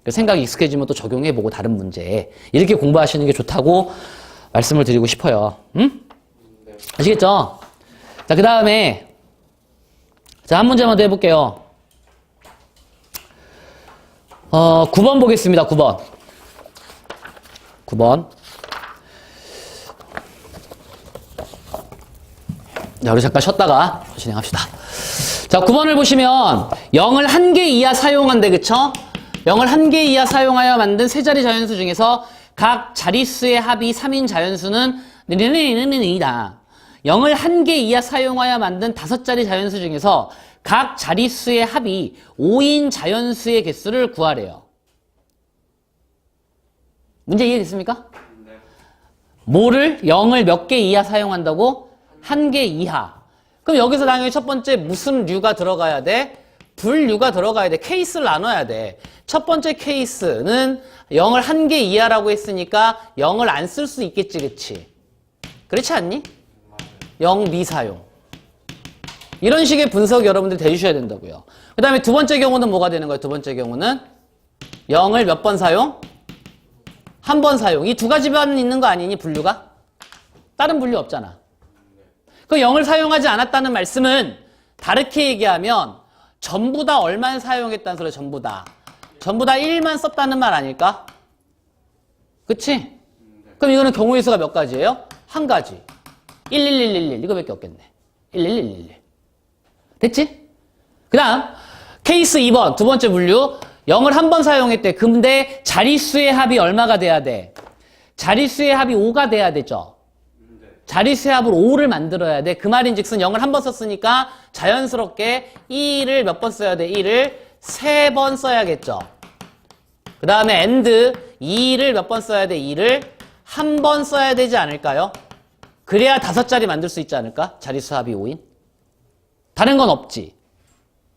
생각이 익숙해지면 또 적용해보고 다른 문제에 이렇게 공부하시는 게 좋다고 말씀을 드리고 싶어요. 응? 아시겠죠? 자, 그 다음에 한 문제만 더 해볼게요. 9번 보겠습니다. 9번. 자, 우리 잠깐 쉬었다가 진행합시다. 자, 9번을 보시면 0을 1개 이하 사용한대, 그쵸? 0을 1개 이하 사용하여 만든 세 자리 자연수 중에서 각 자릿수의 합이 3인 자연수는 이다. 0을 1개 이하 사용하여 만든 5자리 자연수 중에서 각 자릿수의 합이 5인 자연수의 개수를 구하래요. 문제 이해됐습니까? 네. 뭐를? 0을 몇 개 이하 사용한다고? 1개 이하. 그럼 여기서 당연히 첫 번째 무슨 류가 들어가야 돼? 분류가 들어가야 돼. 케이스를 나눠야 돼. 첫 번째 케이스는 0을 1개 이하라고 했으니까 0을 안 쓸 수 있겠지, 그치? 그렇지 않니? 0 미사용. 이런 식의 분석 여러분들 대주셔야 된다고요. 그 다음에 두 번째 경우는 뭐가 되는 거예요? 두 번째 경우는 0을 몇 번 사용? 한 번 사용. 이 두 가지만 있는 거 아니니, 분류가? 다른 분류 없잖아. 그 0을 사용하지 않았다는 말씀은 다르게 얘기하면 전부 다 얼마나 사용했다는 소리야, 전부 다. 전부 다 1만 썼다는 말 아닐까? 그치? 그럼 이거는 경우의 수가 몇 가지예요? 한 가지. 11111 이거밖에 없겠네. 11111. 됐지? 그 다음 케이스 2번 두 번째 분류 0을 한 번 사용했대. 근데 자릿수의 합이 얼마가 돼야 돼? 자릿수의 합이 5가 돼야 되죠. 자릿수의 합을 5를 만들어야 돼. 그 말인즉슨 0을 한 번 썼으니까 자연스럽게 2를 몇 번 써야 돼? 2를 3번 써야겠죠. 그 다음에 and 2를 몇 번 써야 돼? 2를 한 번 써야 되지 않을까요? 그래야 5자리 만들 수 있지 않을까? 자릿수 합이 5인? 다른 건 없지.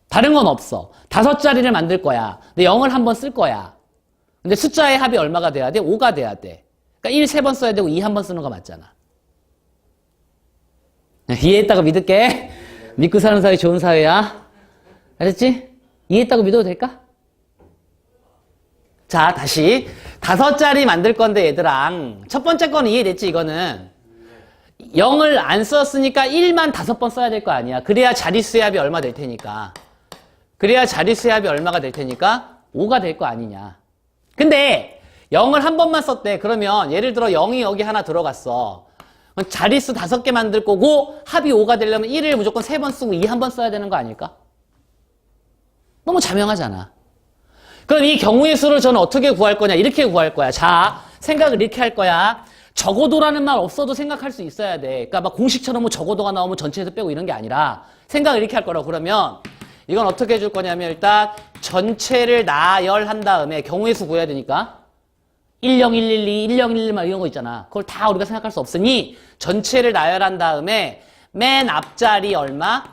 다른 건 없어. 5자리를 만들 거야. 근데 0을 한 번 쓸 거야. 근데 숫자의 합이 얼마가 돼야 돼? 5가 돼야 돼. 그러니까 1 3번 써야 되고 2 한 번 쓰는 거 맞잖아. 이해했다고 믿을게. 믿고 사는 사회 좋은 사회야. 알았지? 이해했다고 믿어도 될까? 자, 다시 5자리 만들 건데 얘들랑 첫 번째 거는 이해됐지? 이거는 0을 안 썼으니까 1만 5번 써야 될 거 아니야. 그래야 자릿수의 합이 얼마 될 테니까. 그래야 자릿수의 합이 얼마가 될 테니까 5가 될 거 아니냐. 근데 0을 한 번만 썼대. 그러면 예를 들어 0이 여기 하나 들어갔어. 자릿수 5개 만들 거고 합이 5가 되려면 1을 무조건 3번 쓰고 2 한 번 써야 되는 거 아닐까? 너무 자명하잖아. 그럼 이 경우의 수를 저는 어떻게 구할 거냐? 이렇게 구할 거야. 자, 생각을 이렇게 할 거야. 적어도라는 말 없어도 생각할 수 있어야 돼. 그러니까 막 공식처럼 뭐 적어도가 나오면 전체에서 빼고 이런 게 아니라 생각을 이렇게 할 거라고. 그러면 이건 어떻게 해줄 거냐면 일단 전체를 나열한 다음에 경우의 수 구해야 되니까 10112, 1011 막 이런 거 있잖아. 그걸 다 우리가 생각할 수 없으니 전체를 나열한 다음에 맨 앞자리 얼마?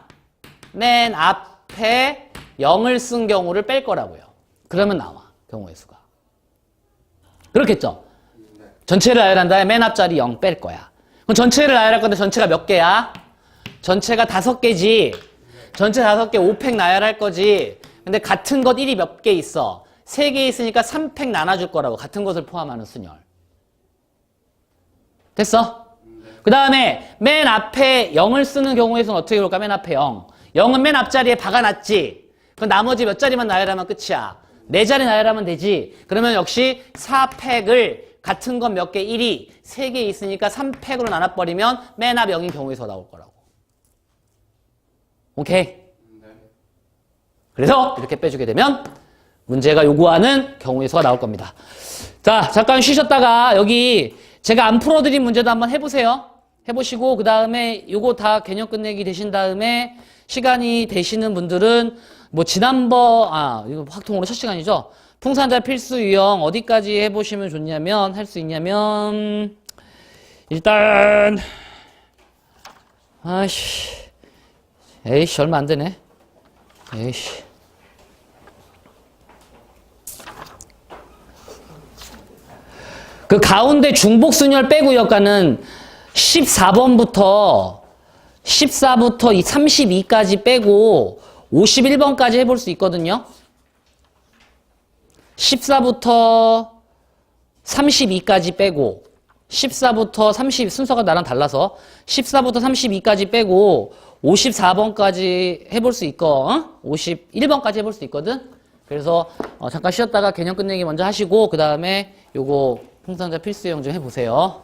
맨 앞에 0을 쓴 경우를 뺄 거라고요. 그러면 나와. 경우의 수가. 그렇겠죠? 전체를 나열한 다음에 맨 앞자리 0 뺄 거야. 그럼 전체를 나열할 건데 전체가 몇 개야? 전체가 5개지. 전체 5개 5팩 나열할 거지. 근데 같은 것 1이 몇 개 있어? 3개 있으니까 3팩 나눠줄 거라고. 같은 것을 포함하는 순열. 됐어? 그 다음에 맨 앞에 0을 쓰는 경우에서는 어떻게 볼까? 맨 앞에 0. 0은 맨 앞자리에 박아놨지. 그럼 나머지 몇 자리만 나열하면 끝이야. 4자리 나열하면 되지. 그러면 역시 4팩을 같은 건 몇 개? 1이 3개 있으니까 3팩으로 나눠버리면 맨 앞 0인 경우에서 나올 거라고. 오케이? 그래서 이렇게 빼주게 되면 문제가 요구하는 경우의 수가 나올 겁니다. 자, 잠깐 쉬셨다가 여기 제가 안 풀어드린 문제도 한번 해보세요. 해보시고 그 다음에 요거 다 개념 끝내기 되신 다음에 시간이 되시는 분들은 뭐 지난번 이거 확통으로 첫 시간이죠. 풍산자 필수 유형 어디까지 해보시면 좋냐면 할 수 있냐면 일단 에이씨 얼마 안 되네. 에이씨. 그 가운데 중복순열 빼고 여가는 14번부터 이 32까지 빼고 51번까지 해볼 수 있거든요. 14부터 32까지 빼고 14부터 30 순서가 나랑 달라서 14부터 32까지 빼고 54번까지 해볼 수 있고 51번까지 해볼 수 있거든. 그래서 잠깐 쉬었다가 개념 끝내기 먼저 하시고 그 다음에 요거 풍산자 필수형 좀 해보세요.